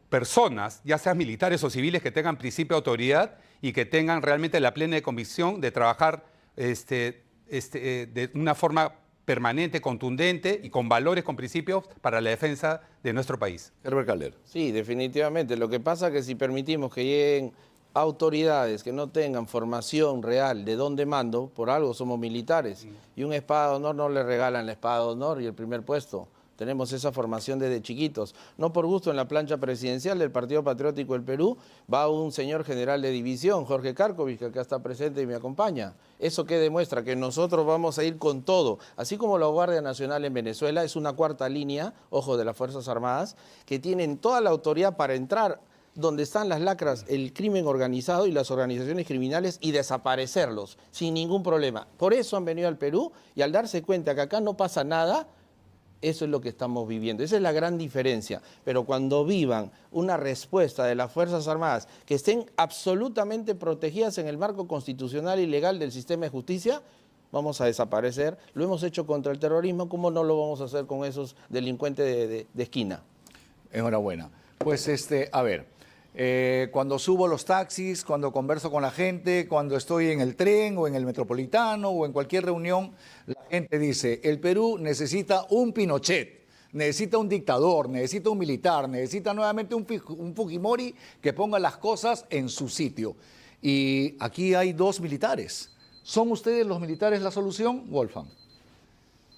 personas, ya sean militares o civiles, que tengan principio de autoridad y que tengan realmente la plena convicción de trabajar de una forma permanente, contundente y con valores, con principios para la defensa de nuestro país. Herbert Calder. Sí, definitivamente. Lo que pasa es que si permitimos que lleguen autoridades que no tengan formación real de dónde mando, por algo somos militares, y un espada de honor no le regalan la espada de honor y el primer puesto. Tenemos esa formación desde chiquitos. No por gusto en la plancha presidencial del Partido Patriótico del Perú va un señor general de división, Jorge Karkovic, que acá está presente y me acompaña. ¿Eso qué demuestra? Que nosotros vamos a ir con todo. Así como la Guardia Nacional en Venezuela es una cuarta línea, ojo, de las Fuerzas Armadas, que tienen toda la autoridad para entrar donde están las lacras, el crimen organizado y las organizaciones criminales y desaparecerlos sin ningún problema. Por eso han venido al Perú y al darse cuenta que acá no pasa nada, eso es lo que estamos viviendo. Esa es la gran diferencia. Pero cuando vivan una respuesta de las Fuerzas Armadas que estén absolutamente protegidas en el marco constitucional y legal del sistema de justicia, vamos a desaparecer. Lo hemos hecho contra el terrorismo, ¿cómo no lo vamos a hacer con esos delincuentes de esquina? Enhorabuena. Pues a ver, cuando subo los taxis, cuando converso con la gente, cuando estoy en el tren o en el metropolitano o en cualquier reunión, la gente dice, el Perú necesita un Pinochet, necesita un dictador, necesita un militar, necesita nuevamente un Fujimori que ponga las cosas en su sitio. Y aquí hay 2 militares. ¿Son ustedes los militares la solución, Wolfgang?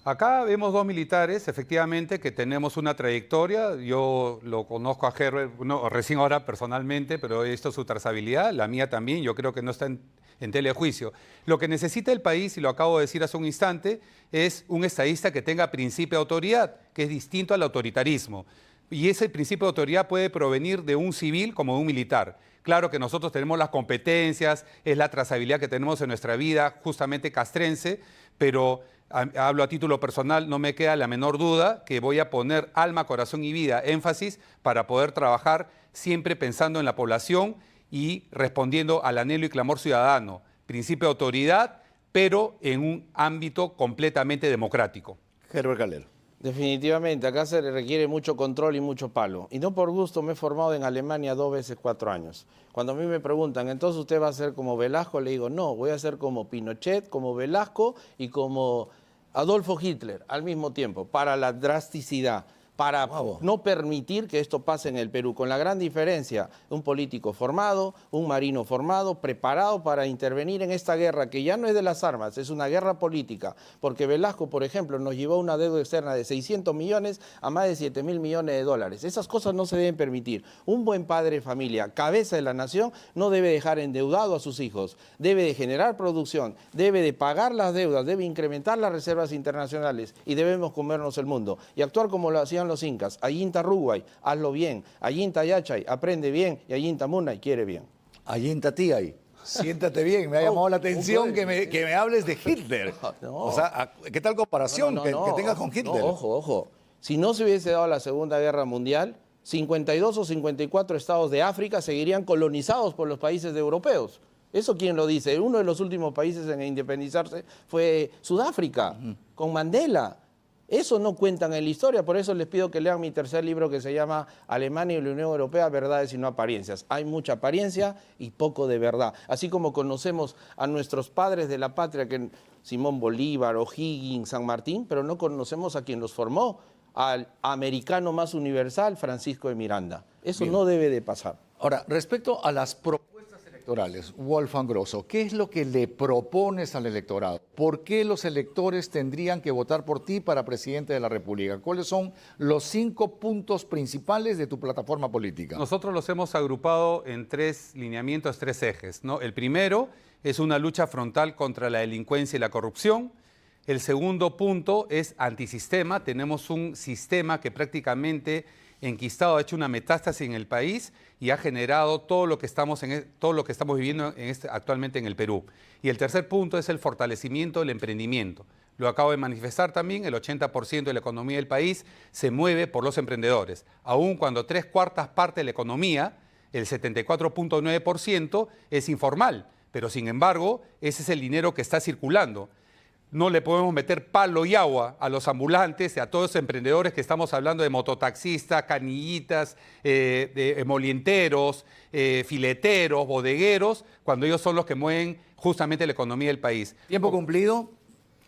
Acá vemos 2 militares, efectivamente, que tenemos una trayectoria. Yo lo conozco a Herbert, recién ahora personalmente, pero he visto su trazabilidad, la mía también, yo creo que no está en tela de juicio. Lo que necesita el país, y lo acabo de decir hace un instante, es un estadista que tenga principio de autoridad, que es distinto al autoritarismo. y ese principio de autoridad puede provenir de un civil como de un militar. Claro que nosotros tenemos las competencias, es la trazabilidad que tenemos en nuestra vida, justamente castrense, pero hablo a título personal, no me queda la menor duda que voy a poner alma, corazón y vida, énfasis, para poder trabajar siempre pensando en la población y respondiendo al anhelo y clamor ciudadano. Principio de autoridad, pero en un ámbito completamente democrático. Herbert Calero. Definitivamente, acá se le requiere mucho control y mucho palo. Y no por gusto me he formado en Alemania 2 veces 4 años. Cuando a mí me preguntan, ¿entonces usted va a ser como Velasco? Le digo, no, voy a ser como Pinochet, como Velasco y como Adolfo Hitler al mismo tiempo, para la drasticidad, para no permitir que esto pase en el Perú, con la gran diferencia, un político formado, un marino formado, preparado para intervenir en esta guerra, que ya no es de las armas, es una guerra política, porque Velasco, por ejemplo, nos llevó una deuda externa de 600 millones a más de 7.000 millones de dólares. Esas cosas no se deben permitir. Un buen padre de familia, cabeza de la nación, no debe dejar endeudado a sus hijos, debe de generar producción, debe de pagar las deudas, debe incrementar las reservas internacionales y debemos comernos el mundo y actuar como lo hacían los incas. Ayinta Ruguay, hazlo bien. Ayinta Yachay, aprende bien. Y Ayinta Munay, quiere bien. Ayinta Tiay, siéntate bien. Me ha llamado la atención que me hables de Hitler. No. O sea, ¿qué tal comparación que tengas con Hitler? No, ojo, ojo. Si no se hubiese dado la Segunda Guerra Mundial, 52 o 54 estados de África seguirían colonizados por los países europeos. ¿Eso quién lo dice? Uno de los últimos países en independizarse fue Sudáfrica, con Mandela. Eso no cuentan en la historia, por eso les pido que lean mi tercer libro que se llama Alemania y la Unión Europea, verdades y no apariencias. Hay mucha apariencia y poco de verdad. Así como conocemos a nuestros padres de la patria, que Simón Bolívar, O'Higgins, San Martín, pero no conocemos a quien los formó, al americano más universal, Francisco de Miranda. Eso no debe de pasar. Ahora, respecto a las propuestas electorales, Wolfgang Grosso, ¿qué es lo que le propones al electorado? ¿Por qué los electores tendrían que votar por ti para presidente de la República? ¿Cuáles son los 5 puntos principales de tu plataforma política? Nosotros los hemos agrupado en 3 lineamientos, 3 ejes, ¿no? El primero es una lucha frontal contra la delincuencia y la corrupción. El segundo punto es antisistema. Tenemos un sistema que prácticamente enquistado, ha hecho una metástasis en el país y ha generado todo lo que estamos viviendo actualmente en el Perú. Y el tercer punto es el fortalecimiento del emprendimiento. Lo acabo de manifestar también, el 80% de la economía del país se mueve por los emprendedores. Aun cuando 3/4 partes de la economía, el 74.9%, es informal. Pero sin embargo, ese es el dinero que está circulando. No le podemos meter palo y agua a los ambulantes y a todos los emprendedores que estamos hablando de mototaxistas, canillitas, de molienteros, fileteros, bodegueros, cuando ellos son los que mueven justamente la economía del país. Tiempo cumplido.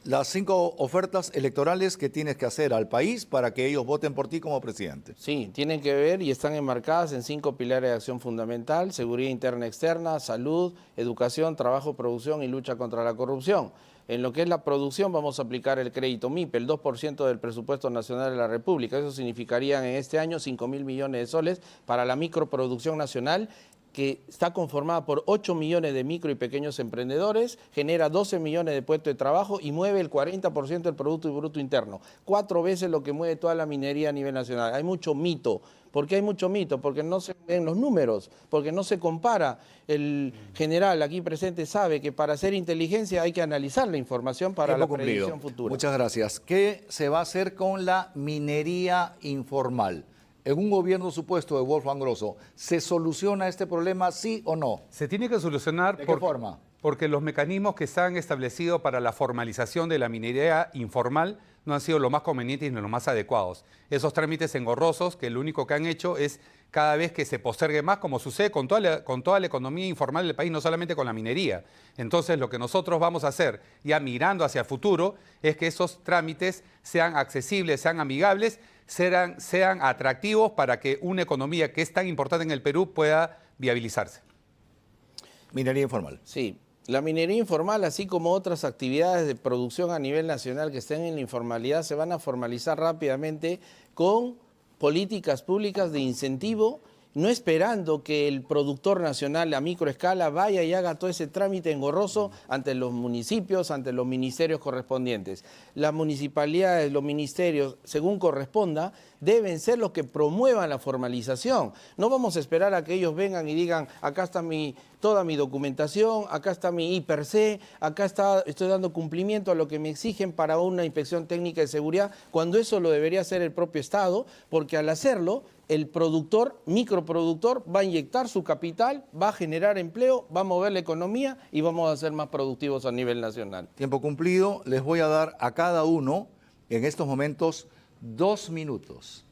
Las 5 ofertas electorales que tienes que hacer al país para que ellos voten por ti como presidente. Sí, tienen que ver y están enmarcadas en 5 pilares de acción fundamental: seguridad interna y externa, salud, educación, trabajo, producción y lucha contra la corrupción. En lo que es la producción vamos a aplicar el crédito MIPE, el 2% del presupuesto nacional de la República. Eso significaría en este año 5.000 millones de soles para la microproducción nacional, que está conformada por 8 millones de micro y pequeños emprendedores, genera 12 millones de puestos de trabajo y mueve el 40% del Producto Bruto Interno. 4 veces lo que mueve toda la minería a nivel nacional. Hay mucho mito. ¿Por qué hay mucho mito? Porque no se ven los números, porque no se compara. El general aquí presente sabe que para hacer inteligencia hay que analizar la información para la predicción futura. Muchas gracias. ¿Qué se va a hacer con la minería informal? En un gobierno supuesto de Wolfgang Grosso, ¿se soluciona este problema, sí o no? Se tiene que solucionar. ¿De qué forma? Porque los mecanismos que se han establecido para la formalización de la minería informal no han sido los más convenientes ni los más adecuados. Esos trámites engorrosos que lo único que han hecho es cada vez que se postergue más, como sucede con toda la economía informal del país, no solamente con la minería. Entonces, lo que nosotros vamos a hacer, ya mirando hacia el futuro, es que esos trámites sean accesibles, sean amigables, sean atractivos para que una economía que es tan importante en el Perú pueda viabilizarse. Minería informal. Sí. La minería informal, así como otras actividades de producción a nivel nacional que estén en la informalidad, se van a formalizar rápidamente con políticas públicas de incentivo no esperando que el productor nacional a microescala vaya y haga todo ese trámite engorroso ante los municipios, ante los ministerios correspondientes. Las municipalidades, los ministerios, según corresponda, deben ser los que promuevan la formalización. No vamos a esperar a que ellos vengan y digan, acá está toda mi documentación, acá está mi IPRC, acá estoy dando cumplimiento a lo que me exigen para una inspección técnica de seguridad, cuando eso lo debería hacer el propio Estado, porque al hacerlo, el productor, microproductor, va a inyectar su capital, va a generar empleo, va a mover la economía y vamos a ser más productivos a nivel nacional. Tiempo cumplido. Les voy a dar a cada uno en estos momentos 2 minutos.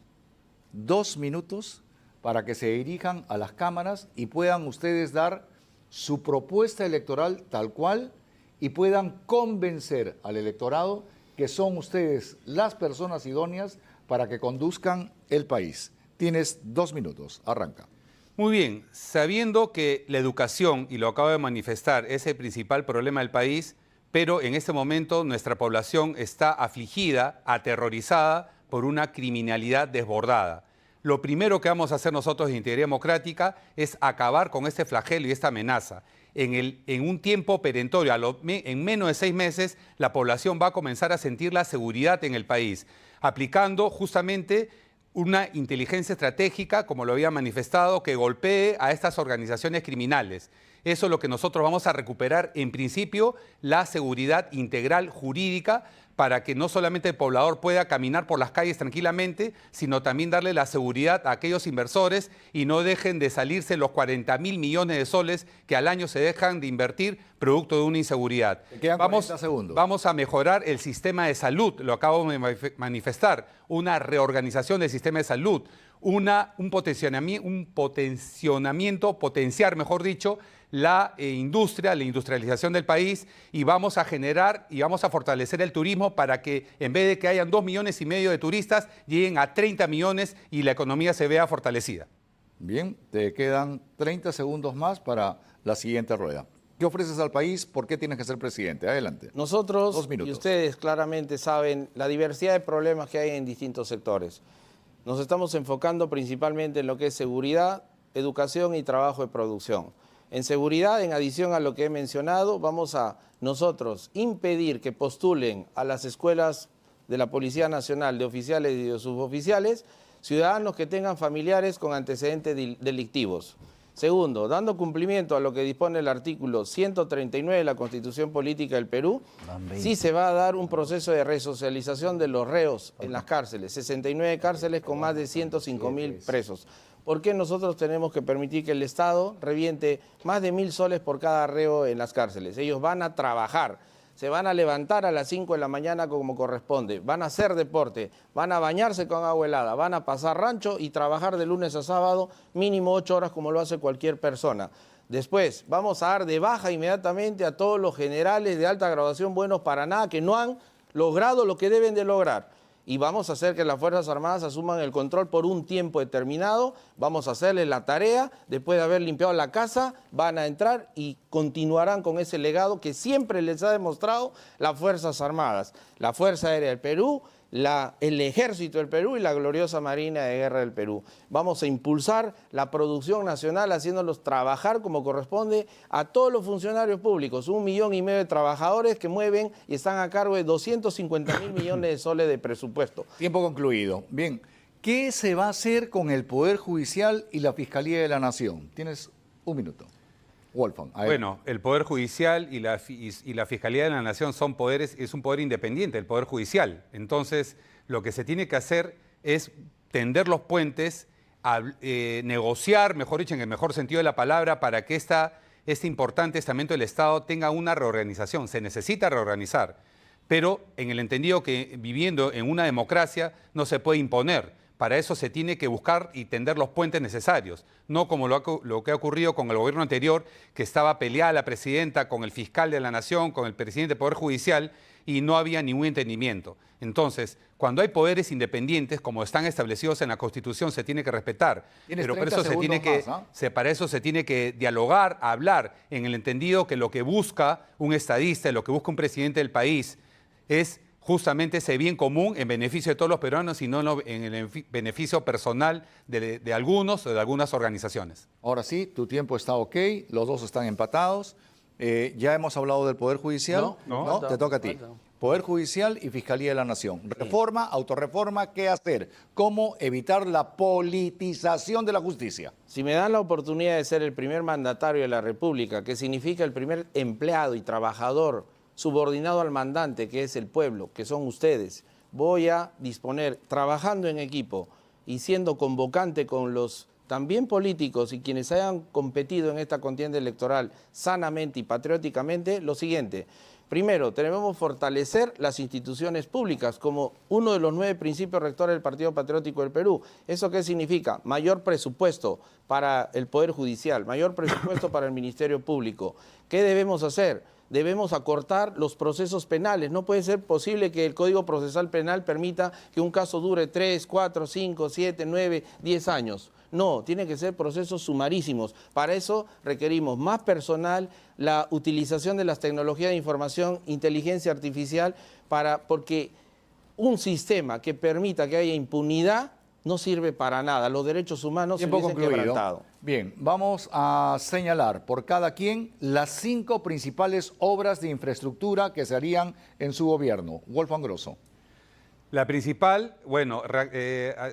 2 minutos para que se dirijan a las cámaras y puedan ustedes dar su propuesta electoral tal cual y puedan convencer al electorado que son ustedes las personas idóneas para que conduzcan el país. Tienes 2 minutos. Arranca. Muy bien, sabiendo que la educación, y lo acabo de manifestar, es el principal problema del país, pero en este momento nuestra población está afligida, aterrorizada por una criminalidad desbordada. Lo primero que vamos a hacer nosotros en Integridad Democrática es acabar con este flagelo y esta amenaza. En un tiempo perentorio, en menos de 6 meses, la población va a comenzar a sentir la seguridad en el país, aplicando justamente una inteligencia estratégica, como lo había manifestado, que golpee a estas organizaciones criminales. Eso es lo que nosotros vamos a recuperar, en principio, la seguridad integral jurídica para que no solamente el poblador pueda caminar por las calles tranquilamente, sino también darle la seguridad a aquellos inversores y no dejen de salirse los 40.000 millones de soles que al año se dejan de invertir producto de una inseguridad. Quedan 40 segundos. Vamos a mejorar el sistema de salud, lo acabo de manifestar, una reorganización del sistema de salud, un potenciamiento, potenciar, mejor dicho, la industrialización del país, y vamos a generar y vamos a fortalecer el turismo para que en vez de que hayan 2,5 millones de turistas, lleguen a 30 millones y la economía se vea fortalecida. Bien, te quedan 30 segundos más para la siguiente rueda. ¿Qué ofreces al país? ¿Por qué tienes que ser presidente? Adelante. Nosotros 2 minutos. y ustedes claramente saben la diversidad de problemas que hay en distintos sectores. Nos estamos enfocando principalmente en lo que es seguridad, educación y trabajo de producción. En seguridad, en adición a lo que he mencionado, vamos a nosotros impedir que postulen a las escuelas de la Policía Nacional de oficiales y de suboficiales ciudadanos que tengan familiares con antecedentes delictivos. Segundo, dando cumplimiento a lo que dispone el artículo 139 de la Constitución Política del Perú, sí se va a dar un proceso de resocialización de los reos en las cárceles, 69 cárceles con más de 105.000 presos. ¿Por qué nosotros tenemos que permitir que el Estado reviente más de 1.000 soles por cada reo en las cárceles? Ellos van a trabajar, se van a levantar a las 5 de la mañana como corresponde, van a hacer deporte, van a bañarse con agua helada, van a pasar rancho y trabajar de lunes a sábado mínimo 8 horas como lo hace cualquier persona. Después vamos a dar de baja inmediatamente a todos los generales de alta graduación buenos para nada que no han logrado lo que deben de lograr. Y vamos a hacer que las Fuerzas Armadas asuman el control por un tiempo determinado, vamos a hacerles la tarea, después de haber limpiado la casa, van a entrar y continuarán con ese legado que siempre les ha demostrado las Fuerzas Armadas, la Fuerza Aérea del Perú, el Ejército del Perú y la gloriosa Marina de Guerra del Perú. Vamos a impulsar la producción nacional haciéndolos trabajar como corresponde a todos los funcionarios públicos, 1,5 millones de trabajadores que mueven y están a cargo de 250.000 millones de soles de presupuesto. Tiempo concluido. Bien, ¿qué se va a hacer con el Poder Judicial y la Fiscalía de la Nación? Tienes 1 minuto. Wolfgang. Bueno, el Poder Judicial y la Fiscalía de la Nación son poderes, es un poder independiente, el Poder Judicial. Entonces, lo que se tiene que hacer es tender los puentes, negociar, mejor dicho, en el mejor sentido de la palabra, para que este importante estamento del Estado tenga una reorganización. Se necesita reorganizar, pero en el entendido que viviendo en una democracia no se puede imponer. Para eso se tiene que buscar y tender los puentes necesarios, no como lo que ha ocurrido con el gobierno anterior, que estaba peleada la presidenta con el fiscal de la Nación, con el presidente del Poder Judicial, y no había ningún entendimiento. Entonces, cuando hay poderes independientes, como están establecidos en la Constitución, se tiene que respetar. Pero para eso para eso se tiene que dialogar, hablar, en el entendido que lo que busca un estadista, lo que busca un presidente del país, es justamente ese bien común en beneficio de todos los peruanos y no en el beneficio personal de algunos o de algunas organizaciones. Ahora sí, tu tiempo está ok, los dos están empatados. Ya hemos hablado del Poder Judicial. No. Te toca a ti. Poder Judicial y Fiscalía de la Nación. Reforma, autorreforma, ¿qué hacer? ¿Cómo evitar la politización de la justicia? Si me dan la oportunidad de ser el primer mandatario de la República, que significa el primer empleado y trabajador subordinado al mandante, que es el pueblo, que son ustedes, voy a disponer, trabajando en equipo y siendo convocante con los también políticos y quienes hayan competido en esta contienda electoral sanamente y patrióticamente, lo siguiente. Primero, debemos fortalecer las instituciones públicas como uno de los 9 principios rectores del Partido Patriótico del Perú. ¿Eso qué significa? Mayor presupuesto para el Poder Judicial, mayor presupuesto para el Ministerio Público. ¿Qué debemos hacer? Debemos acortar los procesos penales. No puede ser posible que el Código Procesal Penal permita que un caso dure 3, 4, 5, 7, 9, 10 años. No, tiene que ser procesos sumarísimos. Para eso requerimos más personal, la utilización de las tecnologías de información, inteligencia artificial, porque un sistema que permita que haya impunidad no sirve para nada. Los derechos humanos se hubiesen quebrantado. Bien, vamos a señalar por cada quien las 5 principales obras de infraestructura que se harían en su gobierno. Wolfgang Grosso. La principal, bueno,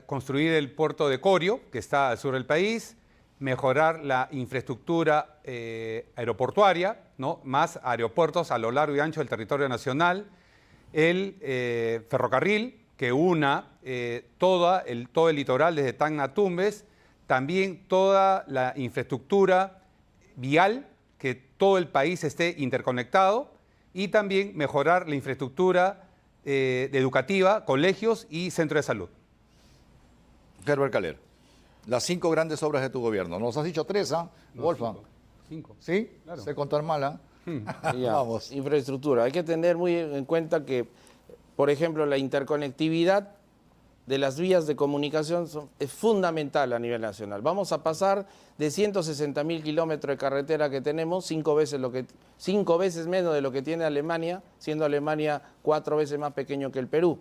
construir el puerto de Corio, que está al sur del país, mejorar la infraestructura aeroportuaria, ¿no? Más aeropuertos a lo largo y ancho del territorio nacional, el ferrocarril que una todo el litoral desde Tacna a Tumbes, también toda la infraestructura vial, que todo el país esté interconectado, y también mejorar la infraestructura educativa, colegios y centros de salud. Herbert Caler, las 5 grandes obras de tu gobierno. Nos has dicho 3, ¿ah? No, Wolfgang. 5. ¿Sí? Claro. Sé contar mala. Ya, Vamos. infraestructura. Hay que tener muy en cuenta que, por ejemplo, la interconectividad de las vías de comunicación es fundamental a nivel nacional. Vamos a pasar de 160.000 kilómetros de carretera que tenemos, 5 veces menos de lo que tiene Alemania, siendo Alemania 4 veces más pequeño que el Perú,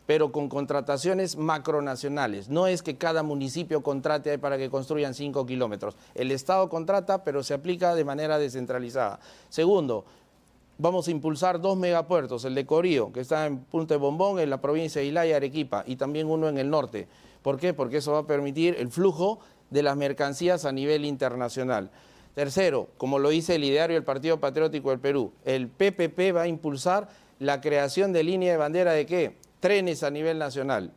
pero con contrataciones macronacionales. No es que cada municipio contrate para que construyan 5 kilómetros. El Estado contrata, pero se aplica de manera descentralizada. Segundo, vamos a impulsar 2 megapuertos, el de Corío, que está en Punta de Bombón, en la provincia de Ilaya, Arequipa, y también uno en el norte. ¿Por qué? Porque eso va a permitir el flujo de las mercancías a nivel internacional. Tercero, como lo dice el ideario del Partido Patriótico del Perú, el PPP va a impulsar la creación de línea de bandera de ¿qué? Trenes a nivel nacional,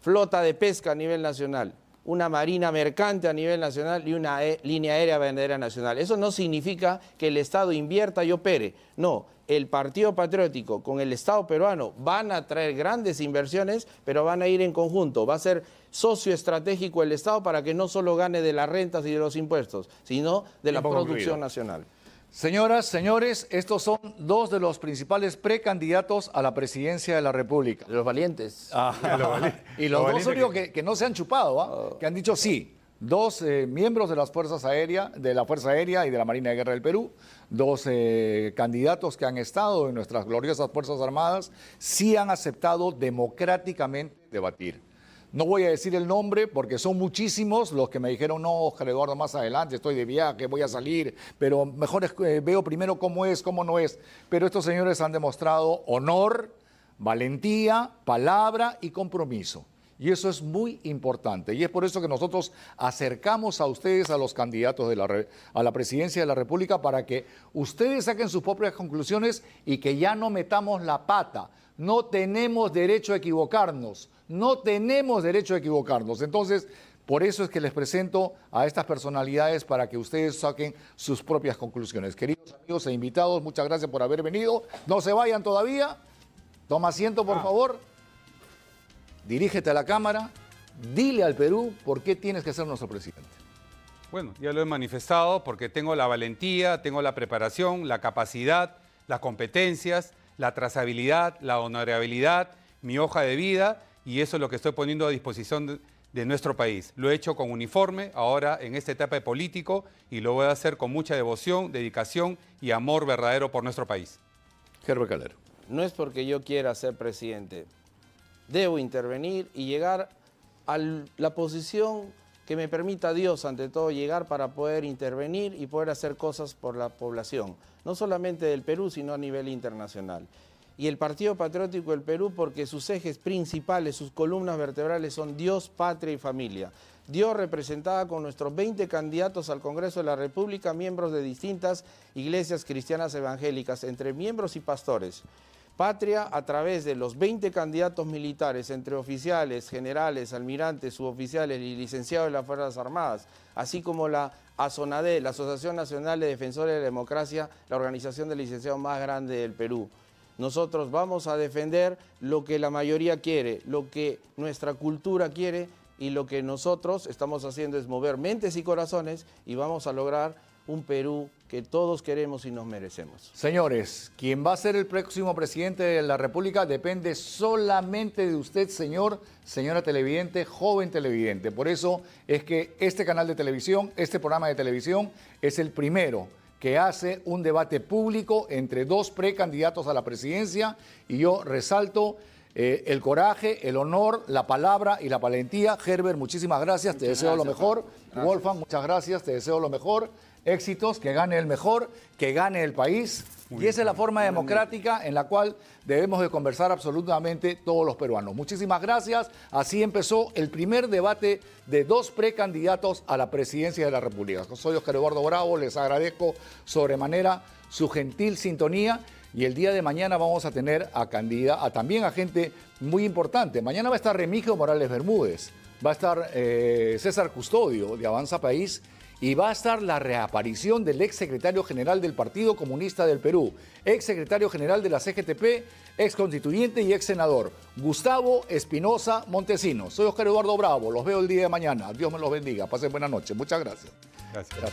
flota de pesca a nivel nacional, una marina mercante a nivel nacional y una línea aérea bandera nacional. Eso no significa que el Estado invierta y opere. No, el Partido Patriótico con el Estado peruano van a traer grandes inversiones, pero van a ir en conjunto. Va a ser socio estratégico el Estado para que no solo gane de las rentas y de los impuestos, sino de la producción nacional. Señoras, señores, estos son 2 de los principales precandidatos a la presidencia de la República. Los valientes. Y los 2 únicos que no se han chupado, ¿ah? Que han dicho sí. 2 miembros de las Fuerzas Aéreas, de la Fuerza Aérea y de la Marina de Guerra del Perú, 2 candidatos que han estado en nuestras gloriosas Fuerzas Armadas, sí han aceptado democráticamente debatir. No voy a decir el nombre porque son muchísimos los que me dijeron, no, Oscar Eduardo, más adelante, estoy de viaje, voy a salir, pero mejor veo primero cómo es, cómo no es. Pero estos señores han demostrado honor, valentía, palabra y compromiso. Y eso es muy importante. Y es por eso que nosotros acercamos a ustedes a los candidatos a la presidencia de la República para que ustedes saquen sus propias conclusiones y que ya no metamos la pata. No tenemos derecho a equivocarnos. No tenemos derecho a equivocarnos. Entonces, por eso es que les presento a estas personalidades para que ustedes saquen sus propias conclusiones. Queridos amigos e invitados, muchas gracias por haber venido. No se vayan todavía. Toma asiento, por favor. Dirígete a la cámara. Dile al Perú por qué tienes que ser nuestro presidente. Bueno, ya lo he manifestado porque tengo la valentía, tengo la preparación, la capacidad, las competencias, la trazabilidad, la honorabilidad, mi hoja de vida, y eso es lo que estoy poniendo a disposición de nuestro país. Lo he hecho con uniforme, ahora en esta etapa de político, y lo voy a hacer con mucha devoción, dedicación y amor verdadero por nuestro país. Herbert Caler. no es porque yo quiera ser presidente. Debo intervenir y llegar a la posición que me permita Dios, ante todo, llegar para poder intervenir y poder hacer cosas por la población, no solamente del Perú, sino a nivel internacional. Y el Partido Patriótico del Perú, porque sus ejes principales, sus columnas vertebrales son Dios, patria y familia. Dios representada con nuestros 20 candidatos al Congreso de la República, miembros de distintas iglesias cristianas evangélicas, entre miembros y pastores. Patria a través de los 20 candidatos militares, entre oficiales, generales, almirantes, suboficiales y licenciados de las Fuerzas Armadas, así como la ASONADE, la Asociación Nacional de Defensores de la Democracia, la organización de licenciados más grande del Perú. Nosotros vamos a defender lo que la mayoría quiere, lo que nuestra cultura quiere, y lo que nosotros estamos haciendo es mover mentes y corazones y vamos a lograr un Perú que todos queremos y nos merecemos. Señores, quien va a ser el próximo presidente de la República depende solamente de usted, señora televidente, joven televidente. Por eso es que este canal de televisión, este programa de televisión, es el primero que hace un debate público entre dos precandidatos a la presidencia, y yo resalto el coraje, el honor, la palabra y la valentía. Herbert, muchísimas gracias, te deseo lo mejor. Wolfgang, muchas gracias, te deseo lo mejor. Éxitos, que gane el mejor, que gane el país. Y esa es la forma democrática en la cual debemos de conversar absolutamente todos los peruanos. Muchísimas gracias. Así empezó el primer debate de dos precandidatos a la presidencia de la República. Soy Óscar Eduardo Bravo, les agradezco sobremanera su gentil sintonía. Y el día de mañana vamos a tener también a gente muy importante. Mañana va a estar Remigio Morales Bermúdez, va a estar César Custodio de Avanza País, y va a estar la reaparición del ex secretario general del Partido Comunista del Perú, ex secretario general de la CGTP, ex constituyente y ex senador, Gustavo Espinosa Montesinos. Soy Óscar Eduardo Bravo, los veo el día de mañana. Dios me los bendiga. Pasen buena noche. Muchas gracias. Gracias.